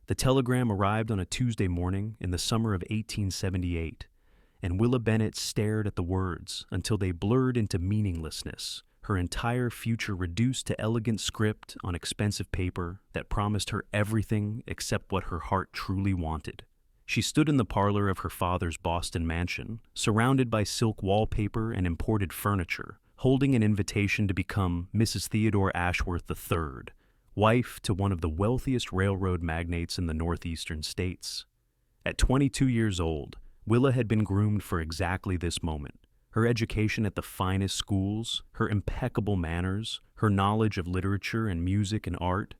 The telegram arrived on a Tuesday morning in the summer of 1878, and Willa Bennett stared at the words until they blurred into meaninglessness, her entire future reduced to elegant script on expensive paper that promised her everything except what her heart truly wanted. She stood in the parlor of her father's Boston mansion, surrounded by silk wallpaper and imported furniture, holding an invitation to become Mrs. Theodore Ashworth III, wife to one of the wealthiest railroad magnates in the northeastern states. At 22 years old, Willa had been groomed for exactly this moment. Her education at the finest schools, her impeccable manners, her knowledge of literature and music and art,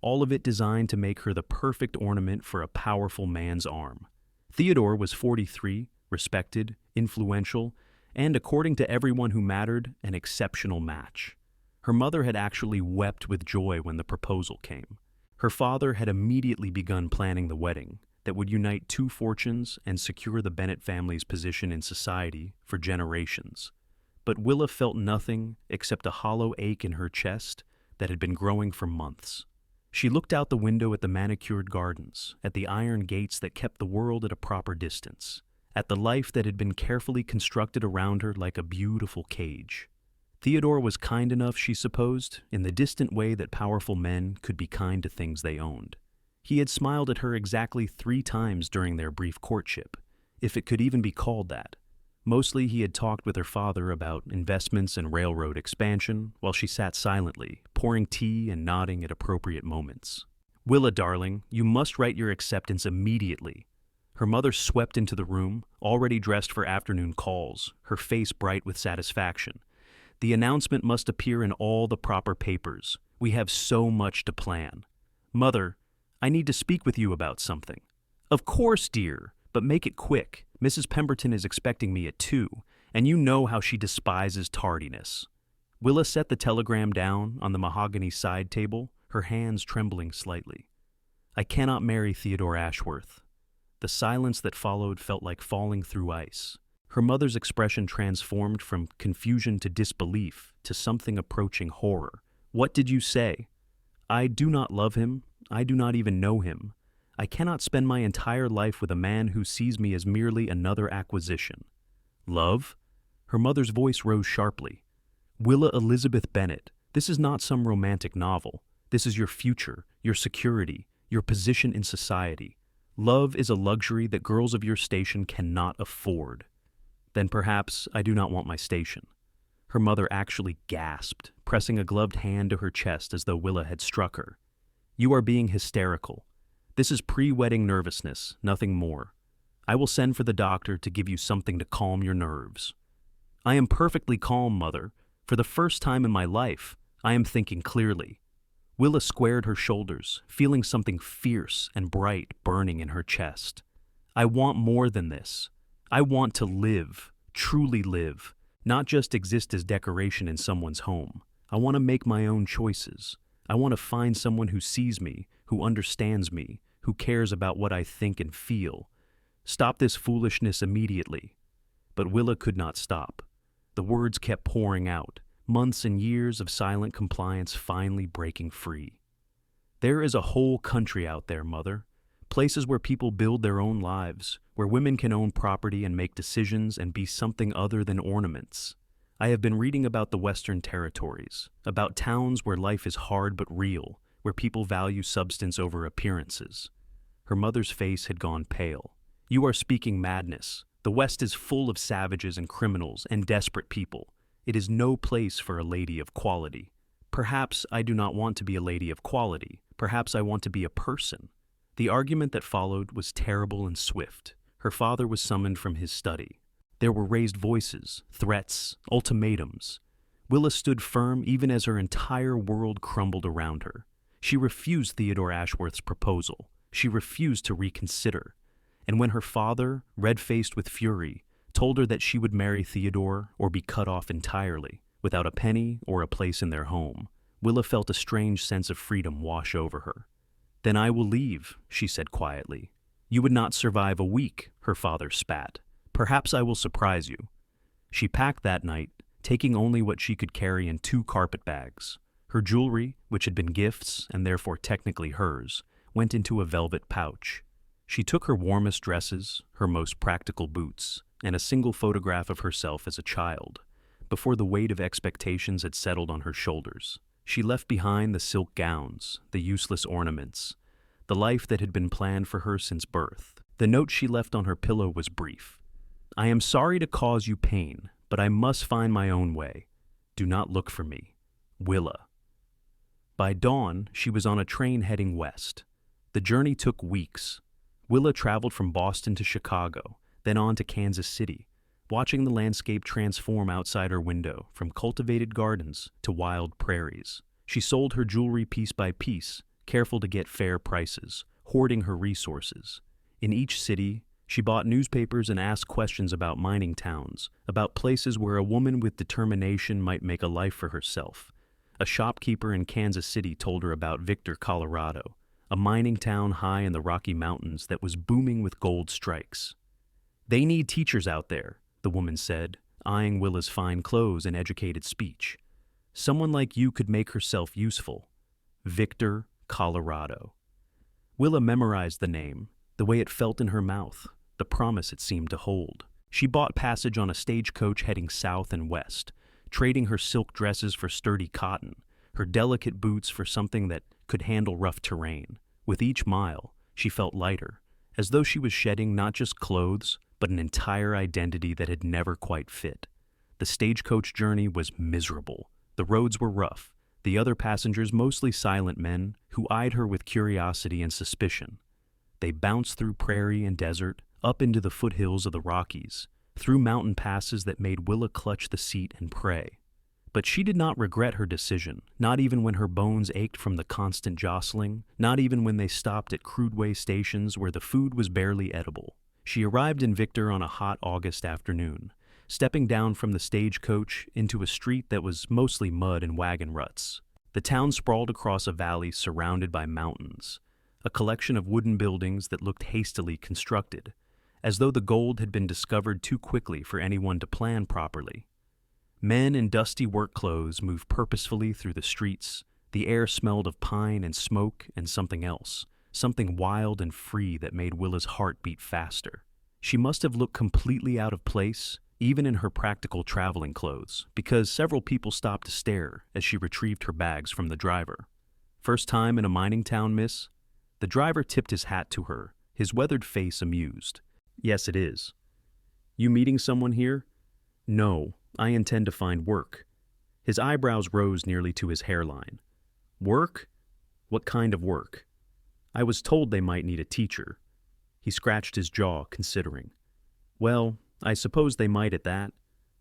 all of it designed to make her the perfect ornament for a powerful man's arm. Theodore was 43, respected, influential, and, according to everyone who mattered, an exceptional match. Her mother had actually wept with joy when the proposal came. Her father had immediately begun planning the wedding that would unite two fortunes and secure the Bennett family's position in society for generations. But Willa felt nothing except a hollow ache in her chest that had been growing for months. She looked out the window at the manicured gardens, at the iron gates that kept the world at a proper distance, at the life that had been carefully constructed around her like a beautiful cage. Theodore was kind enough, she supposed, in the distant way that powerful men could be kind to things they owned. He had smiled at her exactly 3 times during their brief courtship, if it could even be called that. Mostly he had talked with her father about investments and railroad expansion, while she sat silently, pouring tea and nodding at appropriate moments. "Willa, darling, you must write your acceptance immediately." Her mother swept into the room, already dressed for afternoon calls, her face bright with satisfaction. "The announcement must appear in all the proper papers. We have so much to plan. Mother, I need to speak with you about something." "Of course, dear, but make it quick. Mrs. Pemberton is expecting me at 2, and you know how she despises tardiness." Willa set the telegram down on the mahogany side table, her hands trembling slightly. "I cannot marry Theodore Ashworth." The silence that followed felt like falling through ice. Her mother's expression transformed from confusion to disbelief to something approaching horror. "What did you say?" "I do not love him. I do not even know him. I cannot spend my entire life with a man who sees me as merely another acquisition." "Love?" Her mother's voice rose sharply. "Willa Elizabeth Bennett, this is not some romantic novel. This is your future, your security, your position in society. Love is a luxury that girls of your station cannot afford." "Then perhaps I do not want my station." Her mother actually gasped, pressing a gloved hand to her chest as though Willa had struck her. "You are being hysterical. This is pre-wedding nervousness, nothing more. I will send for the doctor to give you something to calm your nerves." "I am perfectly calm, Mother. For the first time in my life, I am thinking clearly." Willa squared her shoulders, feeling something fierce and bright burning in her chest. "I want more than this. I want to live, truly live, not just exist as decoration in someone's home. I want to make my own choices. I want to find someone who sees me, who understands me, who cares about what I think and feel. Stop this foolishness immediately." But Willa could not stop. The words kept pouring out, months and years of silent compliance finally breaking free. "There is a whole country out there, Mother. Places where people build their own lives, where women can own property and make decisions and be something other than ornaments. I have been reading about the Western Territories, about towns where life is hard but real, where people value substance over appearances." Her mother's face had gone pale. "You are speaking madness. The West is full of savages and criminals and desperate people. It is no place for a lady of quality." "Perhaps I do not want to be a lady of quality. Perhaps I want to be a person." The argument that followed was terrible and swift. Her father was summoned from his study. There were raised voices, threats, ultimatums. Willa stood firm even as her entire world crumbled around her. She refused Theodore Ashworth's proposal. She refused to reconsider. And when her father, red-faced with fury, told her that she would marry Theodore or be cut off entirely, without a penny or a place in their home, Willa felt a strange sense of freedom wash over her. "Then I will leave," she said quietly. "You would not survive a week," her father spat. "Perhaps I will surprise you." She packed that night, taking only what she could carry in 2 carpet bags. Her jewelry, which had been gifts and therefore technically hers, went into a velvet pouch. She took her warmest dresses, her most practical boots, and a single photograph of herself as a child. Before the weight of expectations had settled on her shoulders, she left behind the silk gowns, the useless ornaments, the life that had been planned for her since birth. The note she left on her pillow was brief. "I am sorry to cause you pain, but I must find my own way. Do not look for me. Willa." By dawn, she was on a train heading west. The journey took weeks. Willa traveled from Boston to Chicago, then on to Kansas City, watching the landscape transform outside her window from cultivated gardens to wild prairies. She sold her jewelry piece by piece, careful to get fair prices, hoarding her resources. In each city, she bought newspapers and asked questions about mining towns, about places where a woman with determination might make a life for herself. A shopkeeper in Kansas City told her about Victor, Colorado, a mining town high in the Rocky Mountains that was booming with gold strikes. "They need teachers out there," the woman said, eyeing Willa's fine clothes and educated speech. "Someone like you could make herself useful. Victor, Colorado." Willa memorized the name, the way it felt in her mouth, the promise it seemed to hold. She bought passage on a stagecoach heading south and west, trading her silk dresses for sturdy cotton, her delicate boots for something that could handle rough terrain. With each mile, she felt lighter, as though she was shedding not just clothes, but an entire identity that had never quite fit. The stagecoach journey was miserable. The roads were rough, the other passengers mostly silent men who eyed her with curiosity and suspicion. They bounced through prairie and desert, up into the foothills of the Rockies, through mountain passes that made Willa clutch the seat and pray. But she did not regret her decision, not even when her bones ached from the constant jostling, not even when they stopped at crude-way stations where the food was barely edible. She arrived in Victor on a hot August afternoon, stepping down from the stagecoach into a street that was mostly mud and wagon ruts. The town sprawled across a valley surrounded by mountains, a collection of wooden buildings that looked hastily constructed, as though the gold had been discovered too quickly for anyone to plan properly. Men in dusty work clothes moved purposefully through the streets. The air smelled of pine and smoke and something else, something wild and free that made Willa's heart beat faster. She must have looked completely out of place, even in her practical traveling clothes, because several people stopped to stare as she retrieved her bags from the driver. "First time in a mining town, miss?" The driver tipped his hat to her, his weathered face amused. "Yes, it is." "You meeting someone here?" "No, I intend to find work." His eyebrows rose nearly to his hairline. "Work? What kind of work?" "I was told they might need a teacher." He scratched his jaw, considering. "Well, I suppose they might at that.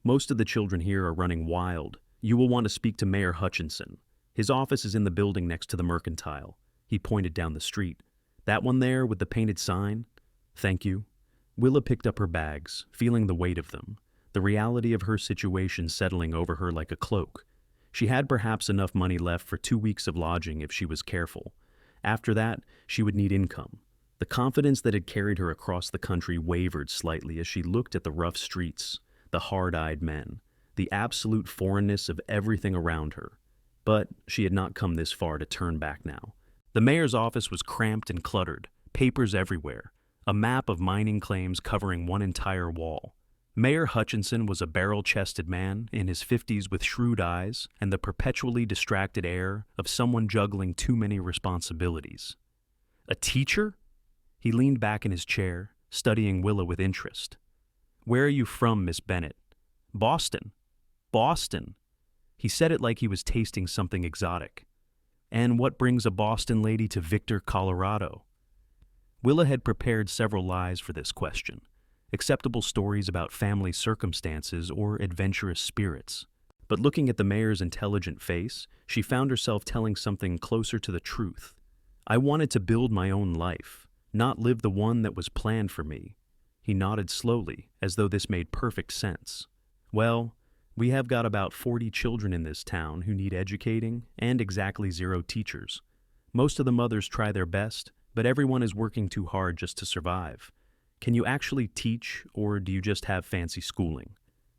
Most of the children here are running wild. You will want to speak to Mayor Hutchinson. His office is in the building next to the Mercantile." He pointed down the street. "That one there with the painted sign?" "Thank you." Willa picked up her bags, feeling the weight of them, the reality of her situation settling over her like a cloak. She had perhaps enough money left for 2 weeks of lodging if she was careful. After that, she would need income. The confidence that had carried her across the country wavered slightly as she looked at the rough streets, the hard-eyed men, the absolute foreignness of everything around her. But she had not come this far to turn back now. The mayor's office was cramped and cluttered, papers everywhere, a map of mining claims covering one entire wall. Mayor Hutchinson was a barrel-chested man in his 50s with shrewd eyes and the perpetually distracted air of someone juggling too many responsibilities. "A teacher?" He leaned back in his chair, studying Willa with interest. "Where are you from, Miss Bennett?" "Boston." "Boston." He said it like he was tasting something exotic. "And what brings a Boston lady to Victor, Colorado?" Willa had prepared several lies for this question, acceptable stories about family circumstances or adventurous spirits. But looking at the mayor's intelligent face, she found herself telling something closer to the truth. "I wanted to build my own life, not live the one that was planned for me." He nodded slowly, as though this made perfect sense. "Well, we have got about 40 children in this town who need educating, and exactly 0 teachers. Most of the mothers try their best, but everyone is working too hard just to survive. Can you actually teach, or do you just have fancy schooling?"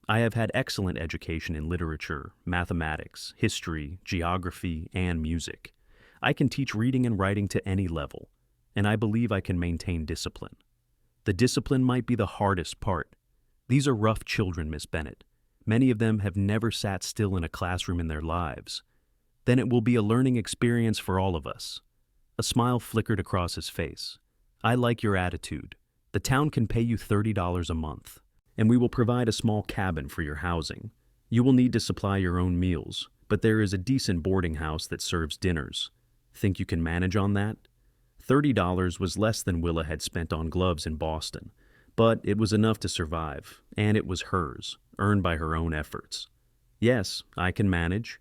"I have had excellent education in literature, mathematics, history, geography, and music. I can teach reading and writing to any level. and I believe I can maintain discipline. The discipline might be the hardest part. These are rough children, Miss Bennett. Many of them have never sat still in a classroom in their lives. Then it will be a learning experience for all of us." A smile flickered across his face. "I like your attitude. The town can pay you $30 a month, and we will provide a small cabin for your housing. You will need to supply your own meals, but there is a decent boarding house that serves dinners. Think you can manage on that?" $30 was less than Willa had spent on gloves in Boston, but it was enough to survive, and it was hers, earned by her own efforts. "Yes, I can manage."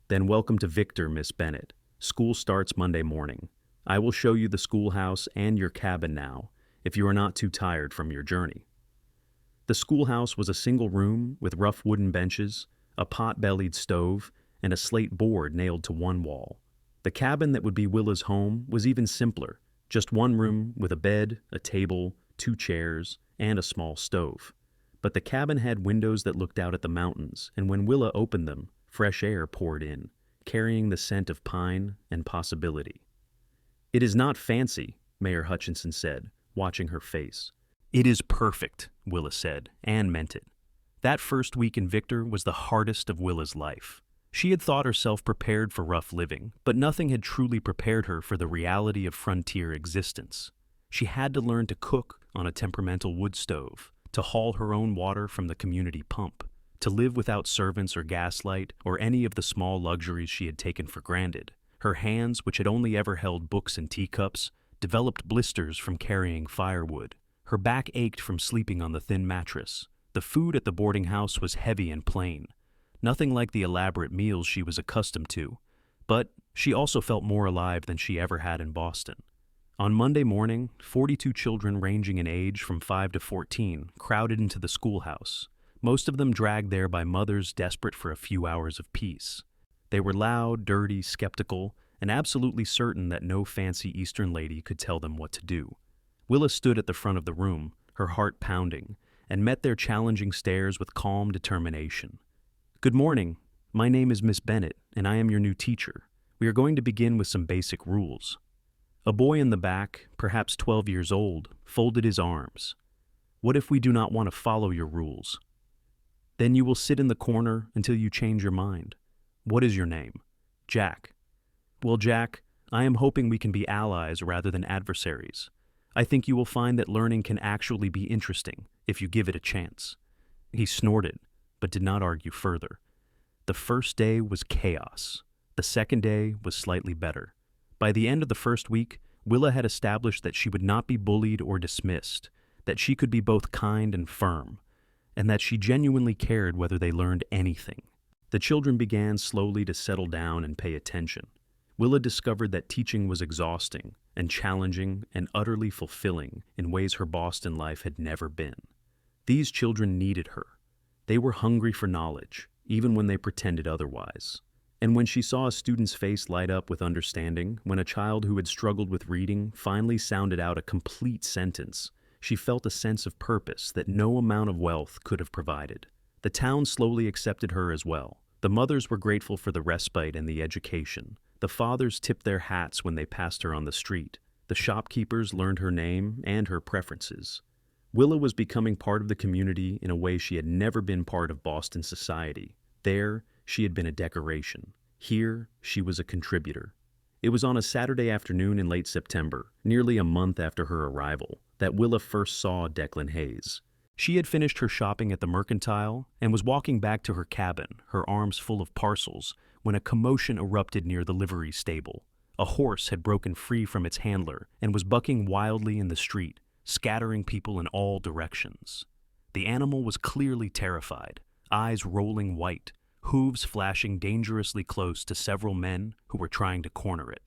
"Then welcome to Victor, Miss Bennett. School starts Monday morning. I will show you the schoolhouse and your cabin now, if you are not too tired from your journey." The schoolhouse was a single room with rough wooden benches, a pot-bellied stove, and a slate board nailed to one wall. The cabin that would be Willa's home was even simpler, just one room with a bed, a table, 2 chairs, and a small stove. But the cabin had windows that looked out at the mountains, and when Willa opened them, fresh air poured in, carrying the scent of pine and possibility. "It is not fancy," Mayor Hutchinson said, watching her face. "It is perfect," Willa said, and meant it. That first week in Victor was the hardest of Willa's life. She had thought herself prepared for rough living, but nothing had truly prepared her for the reality of frontier existence. She had to learn to cook on a temperamental wood stove, to haul her own water from the community pump, to live without servants or gaslight or any of the small luxuries she had taken for granted. Her hands, which had only ever held books and teacups, developed blisters from carrying firewood. Her back ached from sleeping on the thin mattress. The food at the boarding house was heavy and plain, nothing like the elaborate meals she was accustomed to, but she also felt more alive than she ever had in Boston. On Monday morning, 42 children ranging in age from 5 to 14 crowded into the schoolhouse, most of them dragged there by mothers desperate for a few hours of peace. They were loud, dirty, skeptical, and absolutely certain that no fancy Eastern lady could tell them what to do. Willa stood at the front of the room, her heart pounding, and met their challenging stares with calm determination. "Good morning. My name is Miss Bennett, and I am your new teacher. We are going to begin with some basic rules." A boy in the back, perhaps 12 years old, folded his arms. "What if we do not want to follow your rules?" "Then you will sit in the corner until you change your mind." "What is your name?" "Jack." "Well, Jack, I am hoping we can be allies rather than adversaries. I think you will find that learning can actually be interesting if you give it a chance." He snorted, but did not argue further. The first day was chaos. The second day was slightly better. By the end of the first week, Willa had established that she would not be bullied or dismissed, that she could be both kind and firm, and that she genuinely cared whether they learned anything. The children began slowly to settle down and pay attention. Willa discovered that teaching was exhausting and challenging and utterly fulfilling in ways her Boston life had never been. These children needed her. They were hungry for knowledge, even when they pretended otherwise. And when she saw a student's face light up with understanding, when a child who had struggled with reading finally sounded out a complete sentence, she felt a sense of purpose that no amount of wealth could have provided. The town slowly accepted her as well. The mothers were grateful for the respite and the education. The fathers tipped their hats when they passed her on the street. The shopkeepers learned her name and her preferences. Willa was becoming part of the community in a way she had never been part of Boston society. There, she had been a decoration. Here, she was a contributor. It was on a Saturday afternoon in late September, nearly a month after her arrival, that Willa first saw Declan Hayes. She had finished her shopping at the Mercantile and was walking back to her cabin, her arms full of parcels, when a commotion erupted near the livery stable. A horse had broken free from its handler and was bucking wildly in the street, scattering people in all directions. The animal was clearly terrified, eyes rolling white, hooves flashing dangerously close to several men who were trying to corner it.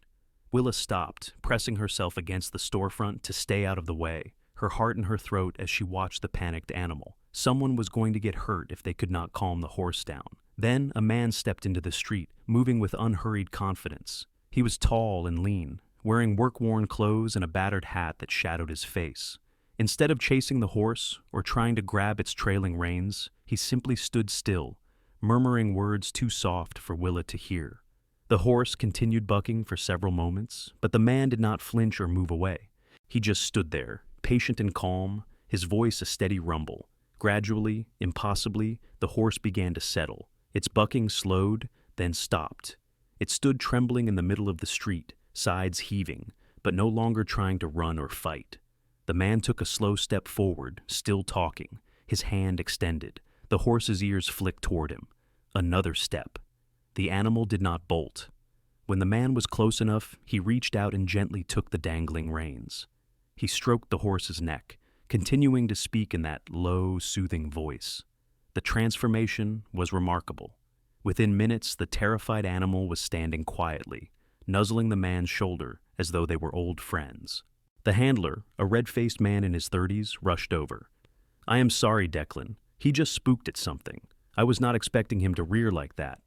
Willa stopped, pressing herself against the storefront to stay out of the way, her heart in her throat as she watched the panicked animal. Someone was going to get hurt if they could not calm the horse down. Then a man stepped into the street, moving with unhurried confidence. He was tall and lean, wearing work-worn clothes and a battered hat that shadowed his face. Instead of chasing the horse or trying to grab its trailing reins, he simply stood still, murmuring words too soft for Willa to hear. The horse continued bucking for several moments, but the man did not flinch or move away. He just stood there, patient and calm, his voice a steady rumble. Gradually, impossibly, the horse began to settle. Its bucking slowed, then stopped. It stood trembling in the middle of the street, sides heaving, but no longer trying to run or fight. The man took a slow step forward, still talking, his hand extended. The horse's ears flicked toward him. Another step. The animal did not bolt. When the man was close enough, he reached out and gently took the dangling reins. He stroked the horse's neck, continuing to speak in that low, soothing voice. The transformation was remarkable. Within minutes, the terrified animal was standing quietly, nuzzling the man's shoulder as though they were old friends. The handler, a red-faced man in his 30s, rushed over. "I am sorry, Declan. He just spooked at something. I was not expecting him to rear like that.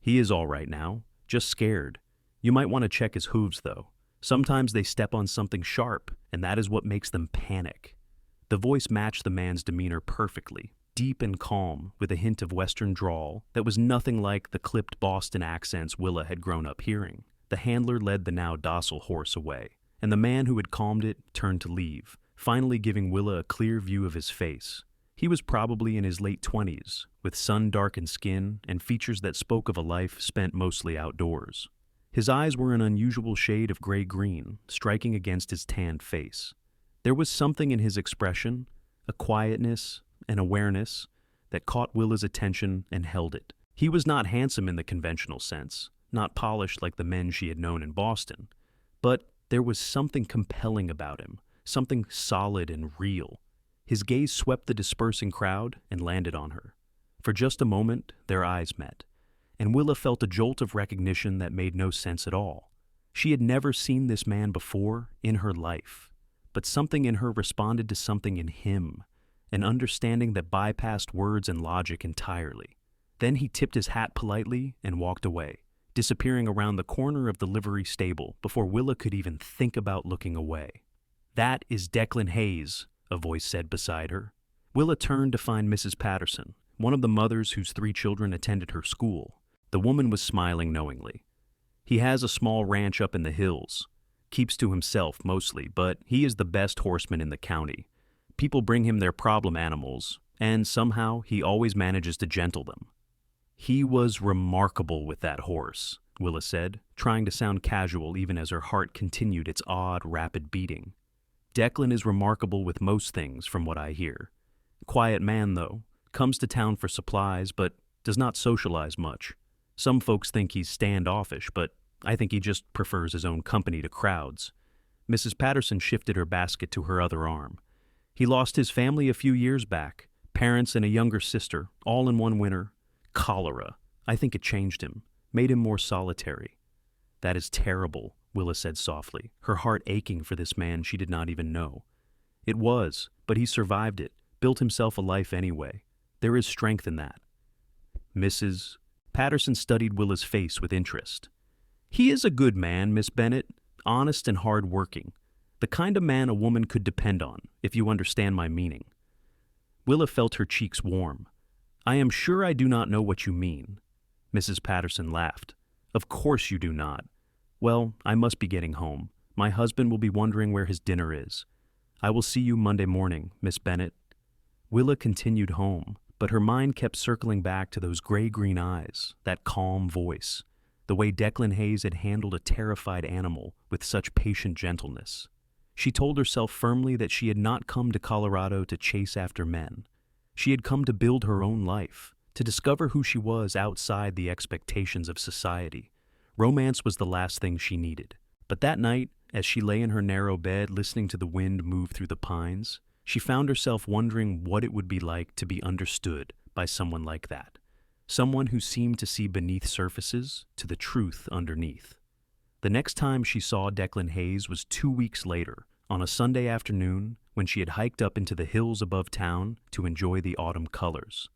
He is all right now, just scared. You might want to check his hooves, though. Sometimes they step on something sharp, and that is what makes them panic." The voice matched the man's demeanor perfectly, deep and calm, with a hint of Western drawl that was nothing like the clipped Boston accents Willa had grown up hearing. The handler led the now docile horse away, and the man who had calmed it turned to leave, finally giving Willa a clear view of his face. He was probably in his late 20s, with sun-darkened skin and features that spoke of a life spent mostly outdoors. His eyes were an unusual shade of gray-green, striking against his tanned face. There was something in his expression, a quietness, an awareness, that caught Willa's attention and held it. He was not handsome in the conventional sense, not polished like the men she had known in Boston, but there was something compelling about him, something solid and real. His gaze swept the dispersing crowd and landed on her. For just a moment, their eyes met, and Willa felt a jolt of recognition that made no sense at all. She had never seen this man before in her life, but something in her responded to something in him, an understanding that bypassed words and logic entirely. Then he tipped his hat politely and walked away, disappearing around the corner of the livery stable before Willa could even think about looking away. "That is Declan Hayes," a voice said beside her. Willa turned to find Mrs. Patterson, one of the mothers whose 3 children attended her school. The woman was smiling knowingly. "He has a small ranch up in the hills. Keeps to himself mostly, but he is the best horseman in the county. People bring him their problem animals, and somehow he always manages to gentle them." "He was remarkable with that horse," Willa said, trying to sound casual even as her heart continued its odd, rapid beating. "Declan is remarkable with most things, from what I hear. Quiet man, though. Comes to town for supplies, but does not socialize much. Some folks think he's standoffish, but I think he just prefers his own company to crowds." Mrs. Patterson shifted her basket to her other arm. "He lost his family a few years back, parents and a younger sister, all in one winter. Cholera. I think it changed him, made him more solitary." "That is terrible," Willa said softly, her heart aching for this man she did not even know. "It was, but he survived it, built himself a life anyway. There is strength in that." Mrs. Patterson studied Willa's face with interest. "He is a good man, Miss Bennett, honest and hard-working. The kind of man a woman could depend on, if you understand my meaning." Willa felt her cheeks warm. "I am sure I do not know what you mean." Mrs. Patterson laughed. "Of course you do not. Well, I must be getting home. My husband will be wondering where his dinner is. I will see you Monday morning, Miss Bennett." Willa continued home, but her mind kept circling back to those gray-green eyes, that calm voice, the way Declan Hayes had handled a terrified animal with such patient gentleness. She told herself firmly that she had not come to Colorado to chase after men. She had come to build her own life, to discover who she was outside the expectations of society. Romance was the last thing she needed. But that night, as she lay in her narrow bed listening to the wind move through the pines, she found herself wondering what it would be like to be understood by someone like that. Someone who seemed to see beneath surfaces to the truth underneath. The next time she saw Declan Hayes was 2 weeks later, on a Sunday afternoon when she had hiked up into the hills above town to enjoy the autumn colors.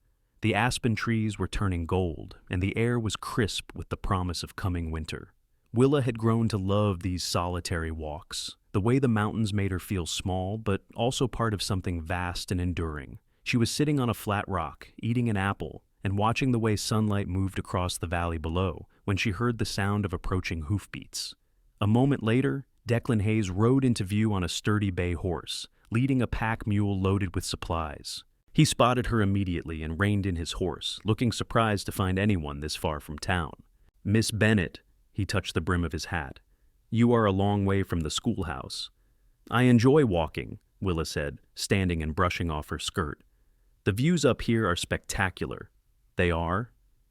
The aspen trees were turning gold, and the air was crisp with the promise of coming winter. Willa had grown to love these solitary walks, the way the mountains made her feel small, but also part of something vast and enduring. She was sitting on a flat rock, eating an apple, and watching the way sunlight moved across the valley below when she heard the sound of approaching hoofbeats. A moment later, Declan Hayes rode into view on a sturdy bay horse, leading a pack mule loaded with supplies. He spotted her immediately and reined in his horse, looking surprised to find anyone this far from town. "Miss Bennett," he touched the brim of his hat. "You are a long way from the schoolhouse." "I enjoy walking," Willa said, standing and brushing off her skirt. "The views up here are spectacular." "They are?"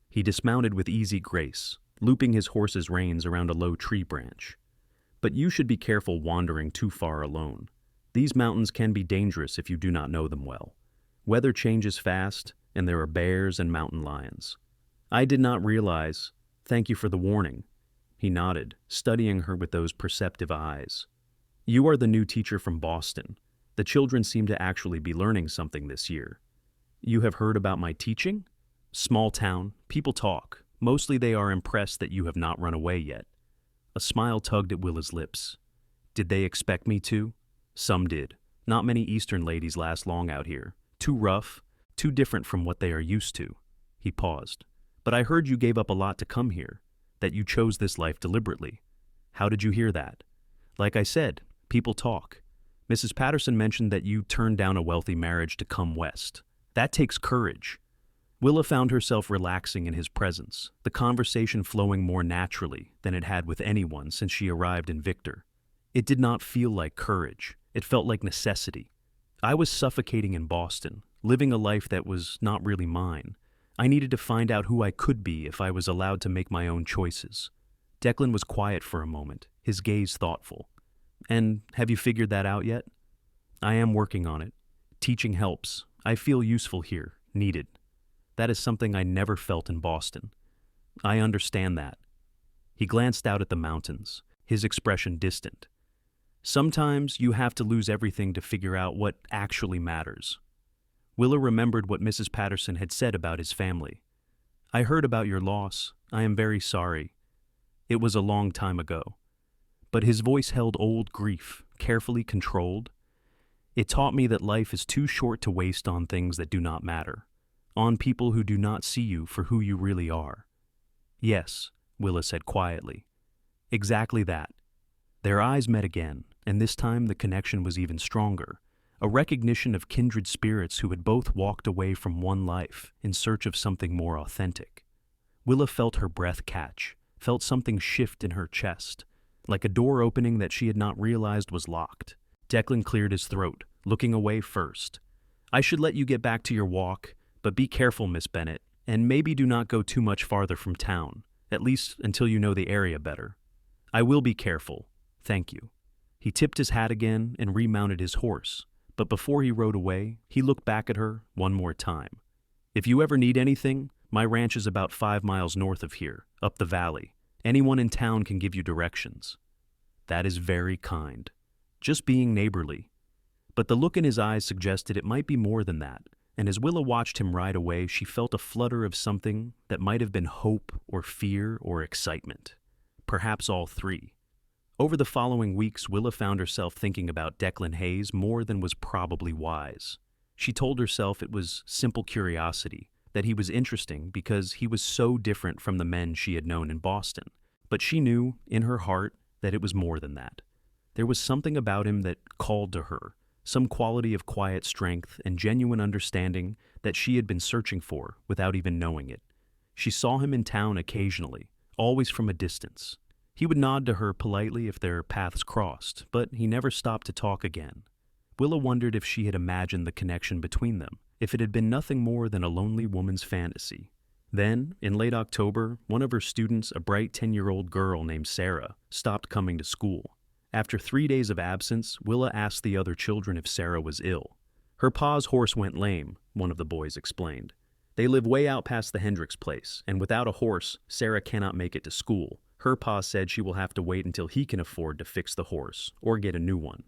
He dismounted with easy grace, looping his horse's reins around a low tree branch. "But you should be careful wandering too far alone. These mountains can be dangerous if you do not know them well. Weather changes fast, and there are bears and mountain lions." "I did not realize. Thank you for the warning." He nodded, studying her with those perceptive eyes. "You are the new teacher from Boston. The children seem to actually be learning something this year." "You have heard about my teaching?" "Small town. People talk. Mostly they are impressed that you have not run away yet." A smile tugged at Willa's lips. "Did they expect me to?" "Some did. Not many Eastern ladies last long out here. Too rough, too different from what they are used to." He paused. "But I heard you gave up a lot to come here, that you chose this life deliberately. How did you hear that?" "Like I said, people talk. Mrs. Patterson mentioned that you turned down a wealthy marriage to come west. That takes courage." Willa found herself relaxing in his presence, the conversation flowing more naturally than it had with anyone since she arrived in Victor. It did not feel like courage. It felt like necessity. "I was suffocating in Boston, living a life that was not really mine. I needed to find out who I could be if I was allowed to make my own choices." Declan was quiet for a moment, his gaze thoughtful. "And have you figured that out yet?" "I am working on it. Teaching helps. I feel useful here, needed. That is something I never felt in Boston." "I understand that." He glanced out at the mountains, his expression distant. "Sometimes you have to lose everything to figure out what actually matters." Willa remembered what Mrs. Patterson had said about his family. "I heard about your loss. I am very sorry. It was a long time ago." But his voice held old grief, carefully controlled. "It taught me that life is too short to waste on things that do not matter, on people who do not see you for who you really are." "Yes," Willa said quietly. "Exactly that." Their eyes met again, and this time the connection was even stronger, a recognition of kindred spirits who had both walked away from one life in search of something more authentic. Willa felt her breath catch, felt something shift in her chest, like a door opening that she had not realized was locked. Declan cleared his throat, looking away first. "I should let you get back to your walk, but be careful, Miss Bennett, and maybe do not go too much farther from town, at least until you know the area better." "I will be careful. Thank you." He tipped his hat again and remounted his horse, but before he rode away, he looked back at her one more time. "If you ever need anything, my ranch is about 5 miles north of here, up the valley. Anyone in town can give you directions." "That is very kind." Just being neighborly. But the look in his eyes suggested it might be more than that, and as Willa watched him ride away, she felt a flutter of something that might have been hope or fear or excitement. Perhaps all three. Over the following weeks, Willa found herself thinking about Declan Hayes more than was probably wise. She told herself it was simple curiosity, that he was interesting because he was so different from the men she had known in Boston. But she knew, in her heart, that it was more than that. There was something about him that called to her, some quality of quiet strength and genuine understanding that she had been searching for without even knowing it. She saw him in town occasionally, always from a distance. He would nod to her politely if their paths crossed, but he never stopped to talk again. Willa wondered if she had imagined the connection between them, if it had been nothing more than a lonely woman's fantasy. Then, in late October, one of her students, a bright 10-year-old girl named Sarah, stopped coming to school. After 3 days of absence, Willa asked the other children if Sarah was ill. "Her pa's horse went lame," one of the boys explained. "They live way out past the Hendricks place, and without a horse, Sarah cannot make it to school. Her pa said she will have to wait until he can afford to fix the horse, or get a new one."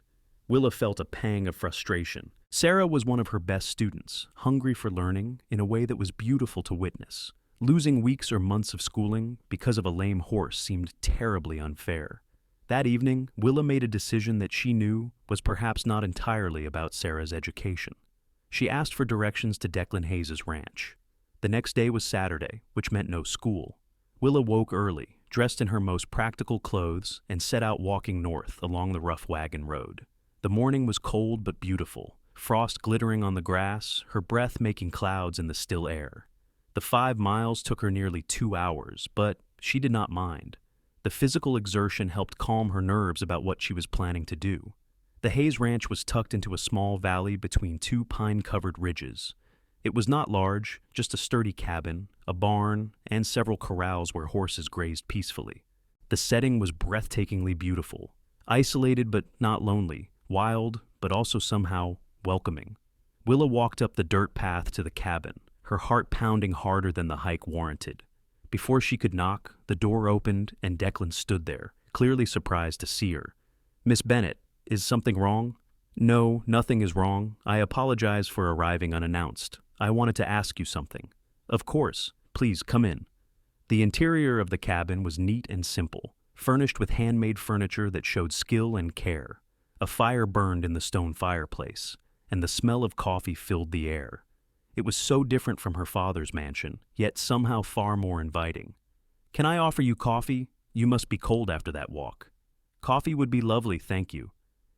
Willa felt a pang of frustration. Sarah was one of her best students, hungry for learning in a way that was beautiful to witness. Losing weeks or months of schooling because of a lame horse seemed terribly unfair. That evening, Willa made a decision that she knew was perhaps not entirely about Sarah's education. She asked for directions to Declan Hayes' ranch. The next day was Saturday, which meant no school. Willa woke early, dressed in her most practical clothes, and set out walking north along the rough wagon road. The morning was cold but beautiful, frost glittering on the grass, her breath making clouds in the still air. The 5 miles took her nearly 2 hours, but she did not mind. The physical exertion helped calm her nerves about what she was planning to do. The Hayes Ranch was tucked into a small valley between 2 pine-covered ridges. It was not large, just a sturdy cabin, a barn, and several corrals where horses grazed peacefully. The setting was breathtakingly beautiful, isolated but not lonely, wild but also somehow welcoming. Willa walked up the dirt path to the cabin, her heart pounding harder than the hike warranted. Before she could knock, the door opened and Declan stood there, clearly surprised to see her. "Miss Bennett, is something wrong?" "No, nothing is wrong. I apologize for arriving unannounced. I wanted to ask you something." "Of course. Please come in." The interior of the cabin was neat and simple, furnished with handmade furniture that showed skill and care. A fire burned in the stone fireplace, and the smell of coffee filled the air. It was so different from her father's mansion, yet somehow far more inviting. "Can I offer you coffee? You must be cold after that walk." "Coffee would be lovely, thank you."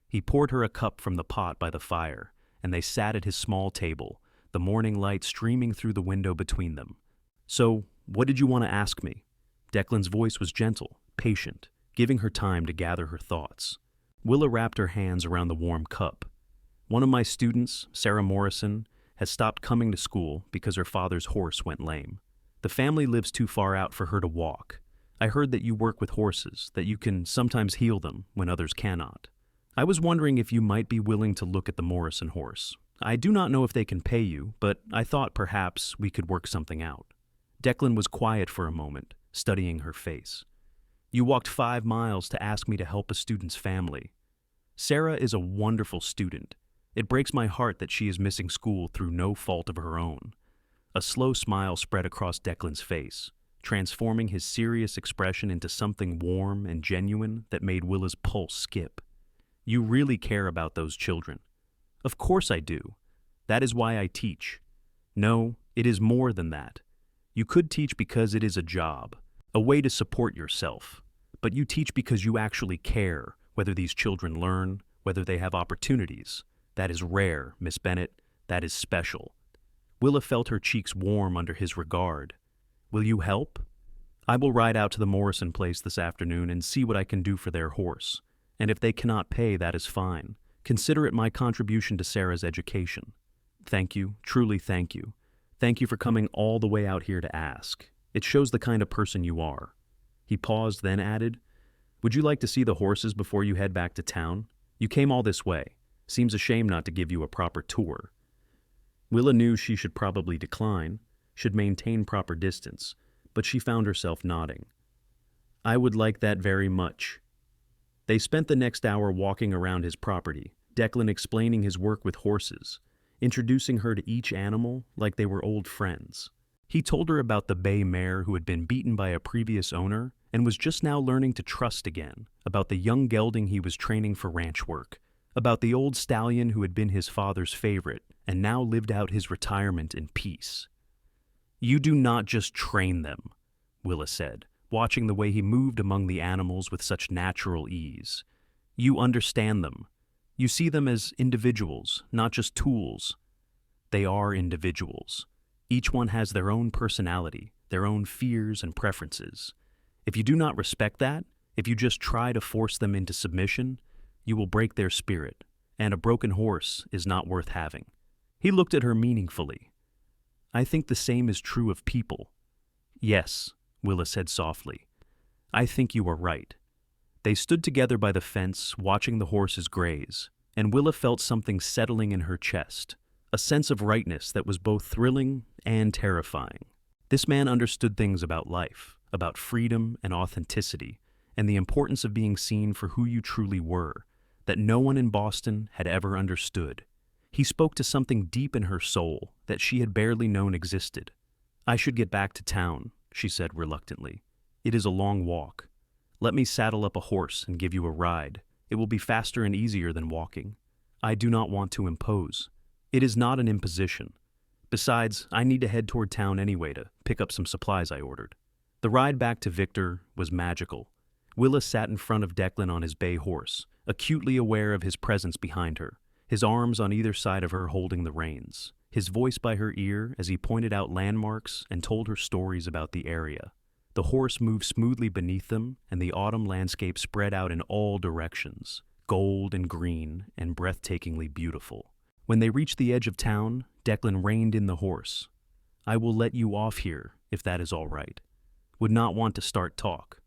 He poured her a cup from the pot by the fire, and they sat at his small table, the morning light streaming through the window between them. "So, what did you want to ask me?" Declan's voice was gentle, patient, giving her time to gather her thoughts. Willa wrapped her hands around the warm cup. "One of my students, Sarah Morrison, has stopped coming to school because her father's horse went lame. The family lives too far out for her to walk. I heard that you work with horses, that you can sometimes heal them when others cannot. I was wondering if you might be willing to look at the Morrison horse. I do not know if they can pay you, but I thought perhaps we could work something out." Declan was quiet for a moment, studying her face. "You walked 5 miles to ask me to help a student's family. Sarah is a wonderful student. It breaks my heart that she is missing school through no fault of her own." A slow smile spread across Declan's face, transforming his serious expression into something warm and genuine that made Willa's pulse skip. "You really care about those children." "Of course I do. That is why I teach." "No, it is more than that. You could teach because it is a job, a way to support yourself. But you teach because you actually care whether these children learn, whether they have opportunities. That is rare, Miss Bennett. That is special." Willa felt her cheeks warm under his regard. "Will you help?" "I will ride out to the Morrison place this afternoon and see what I can do for their horse. And if they cannot pay, that is fine. Consider it my contribution to Sarah's education." "Thank you, truly thank you. Thank you for coming all the way out here to ask. It shows the kind of person you are." He paused, then added, "Would you like to see the horses before you head back to town? You came all this way. Seems a shame not to give you a proper tour." Willa knew she should probably decline, should maintain proper distance, but she found herself nodding. "I would like that very much." They spent the next hour walking around his property, Declan explaining his work with horses, introducing her to each animal like they were old friends. He told her about the bay mare who had been beaten by a previous owner and was just now learning to trust again, about the young gelding he was training for ranch work, about the old stallion who had been his father's favorite and now lived out his retirement in peace. "You do not just train them," Willa said, watching the way he moved among the animals with such natural ease. "You understand them. You see them as individuals, not just tools." "They are individuals. Each one has their own personality, their own fears and preferences. If you do not respect that, if you just try to force them into submission, you will break their spirit, and a broken horse is not worth having." He looked at her meaningfully. "I think the same is true of people." "Yes," Willa said softly. "I think you are right." They stood together by the fence, watching the horses graze, and Willa felt something settling in her chest, a sense of rightness that was both thrilling and terrifying. This man understood things about life, about freedom and authenticity, and the importance of being seen for who you truly were, that no one in Boston had ever understood. He spoke to something deep in her soul that she had barely known existed. "I should get back to town," she said reluctantly. "It is a long walk. Let me saddle up a horse and give you a ride. It will be faster and easier than walking. I do not want to impose. It is not an imposition. Besides, I need to head toward town anyway to pick up some supplies I ordered. The ride back to Victor was magical. Willa sat in front of Declan on his bay horse, acutely aware of his presence behind her, his arms on either side of her holding the reins, his voice by her ear as he pointed out landmarks and told her stories about the area. The horse moved smoothly beneath them, and the autumn landscape spread out in all directions, gold and green and breathtakingly beautiful. When they reached the edge of town, Declan reined in the horse. "I will let you off here, if that is all right. Would not want to start talk.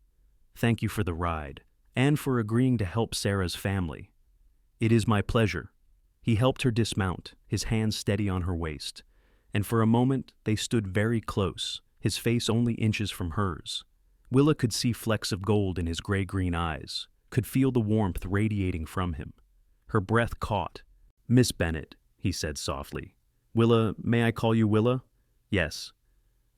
Thank you for the ride, and for agreeing to help Sarah's family. It is my pleasure." He helped her dismount, his hands steady on her waist, and for a moment they stood very close, his face only inches from hers. Willa could see flecks of gold in his gray-green eyes, could feel the warmth radiating from him. Her breath caught. "Miss Bennett," he said softly. "Willa, may I call you Willa?" "Yes."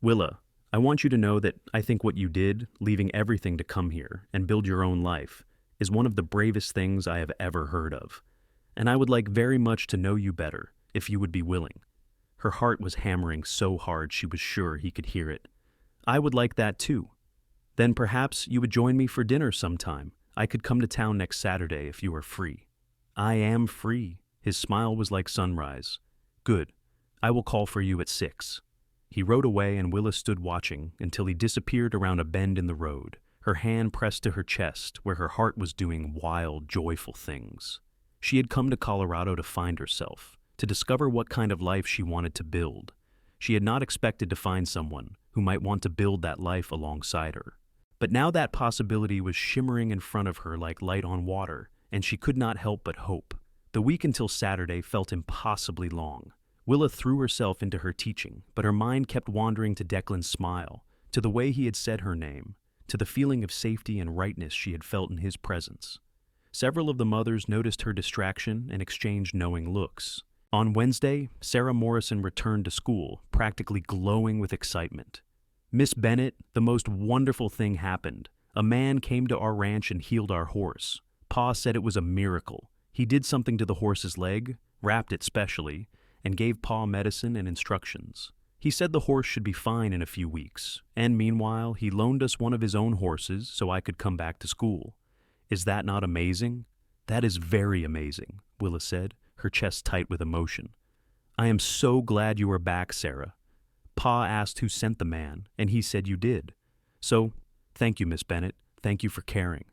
"Willa, I want you to know that I think what you did, leaving everything to come here and build your own life, is one of the bravest things I have ever heard of. And I would like very much to know you better, if you would be willing." Her heart was hammering so hard she was sure he could hear it. "I would like that too. Then perhaps you would join me for dinner sometime. I could come to town next Saturday if you are free." "I am free." His smile was like sunrise. "Good. I will call for you at 6. He rode away and Willa stood watching until he disappeared around a bend in the road, her hand pressed to her chest where her heart was doing wild, joyful things. She had come to Colorado to find herself, to discover what kind of life she wanted to build. She had not expected to find someone who might want to build that life alongside her. But now that possibility was shimmering in front of her like light on water, and she could not help but hope. The week until Saturday felt impossibly long. Willa threw herself into her teaching, but her mind kept wandering to Declan's smile, to the way he had said her name, to the feeling of safety and rightness she had felt in his presence. Several of the mothers noticed her distraction and exchanged knowing looks. On Wednesday, Sarah Morrison returned to school, practically glowing with excitement. "Miss Bennett, the most wonderful thing happened. A man came to our ranch and healed our horse. Pa said it was a miracle. He did something to the horse's leg, wrapped it specially, and gave Pa medicine and instructions. He said the horse should be fine in a few weeks, and meanwhile he loaned us one of his own horses so I could come back to school. Is that not amazing?" "That is very amazing," Willa said, her chest tight with emotion. "I am so glad you are back, Sarah. Pa asked who sent the man, and he said you did. So, thank you, Miss Bennett. Thank you for caring."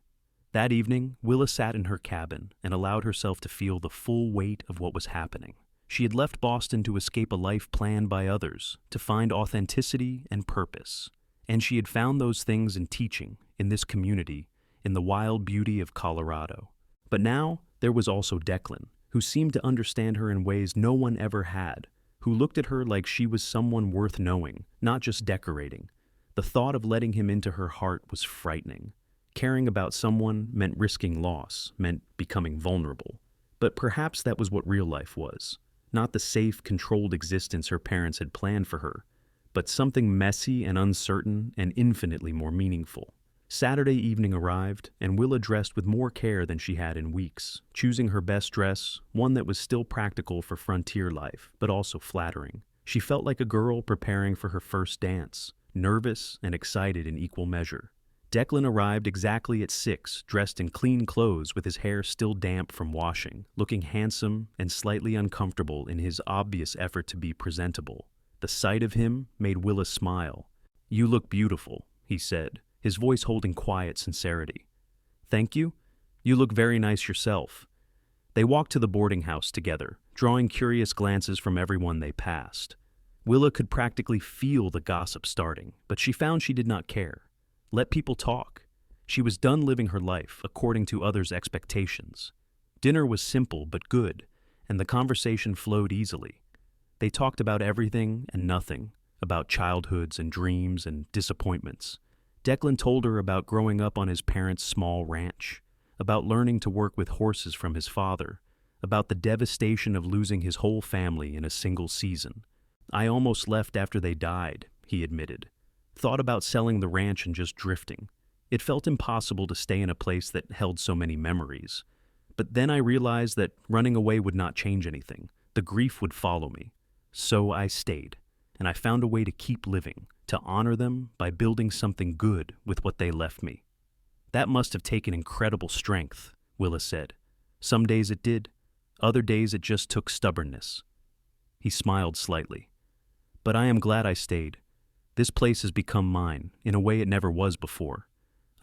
That evening, Willa sat in her cabin and allowed herself to feel the full weight of what was happening. She had left Boston to escape a life planned by others, to find authenticity and purpose. And she had found those things in teaching, in this community, in the wild beauty of Colorado. But now, there was also Declan, who seemed to understand her in ways no one ever had, who looked at her like she was someone worth knowing, not just decorating. The thought of letting him into her heart was frightening. Caring about someone meant risking loss, meant becoming vulnerable. But perhaps that was what real life was. Not the safe, controlled existence her parents had planned for her, but something messy and uncertain and infinitely more meaningful. Saturday evening arrived, and Willa dressed with more care than she had in weeks, choosing her best dress, one that was still practical for frontier life, but also flattering. She felt like a girl preparing for her first dance, nervous and excited in equal measure. Declan arrived exactly at 6, dressed in clean clothes with his hair still damp from washing, looking handsome and slightly uncomfortable in his obvious effort to be presentable. The sight of him made Willa smile. "You look beautiful," he said, his voice holding quiet sincerity. "Thank you. You look very nice yourself." They walked to the boarding house together, drawing curious glances from everyone they passed. Willa could practically feel the gossip starting, but she found she did not care. Let people talk. She was done living her life according to others' expectations. Dinner was simple but good, and the conversation flowed easily. They talked about everything and nothing, about childhoods and dreams and disappointments. Declan told her about growing up on his parents' small ranch, about learning to work with horses from his father, about the devastation of losing his whole family in a single season. "I almost left after they died," he admitted. "Thought about selling the ranch and just drifting. It felt impossible to stay in a place that held so many memories. But then I realized that running away would not change anything. The grief would follow me. So I stayed, and I found a way to keep living, to honor them by building something good with what they left me. That must have taken incredible strength, Willa said. Some days it did, other days it just took stubbornness. He smiled slightly. But I am glad I stayed. This place has become mine, in a way it never was before.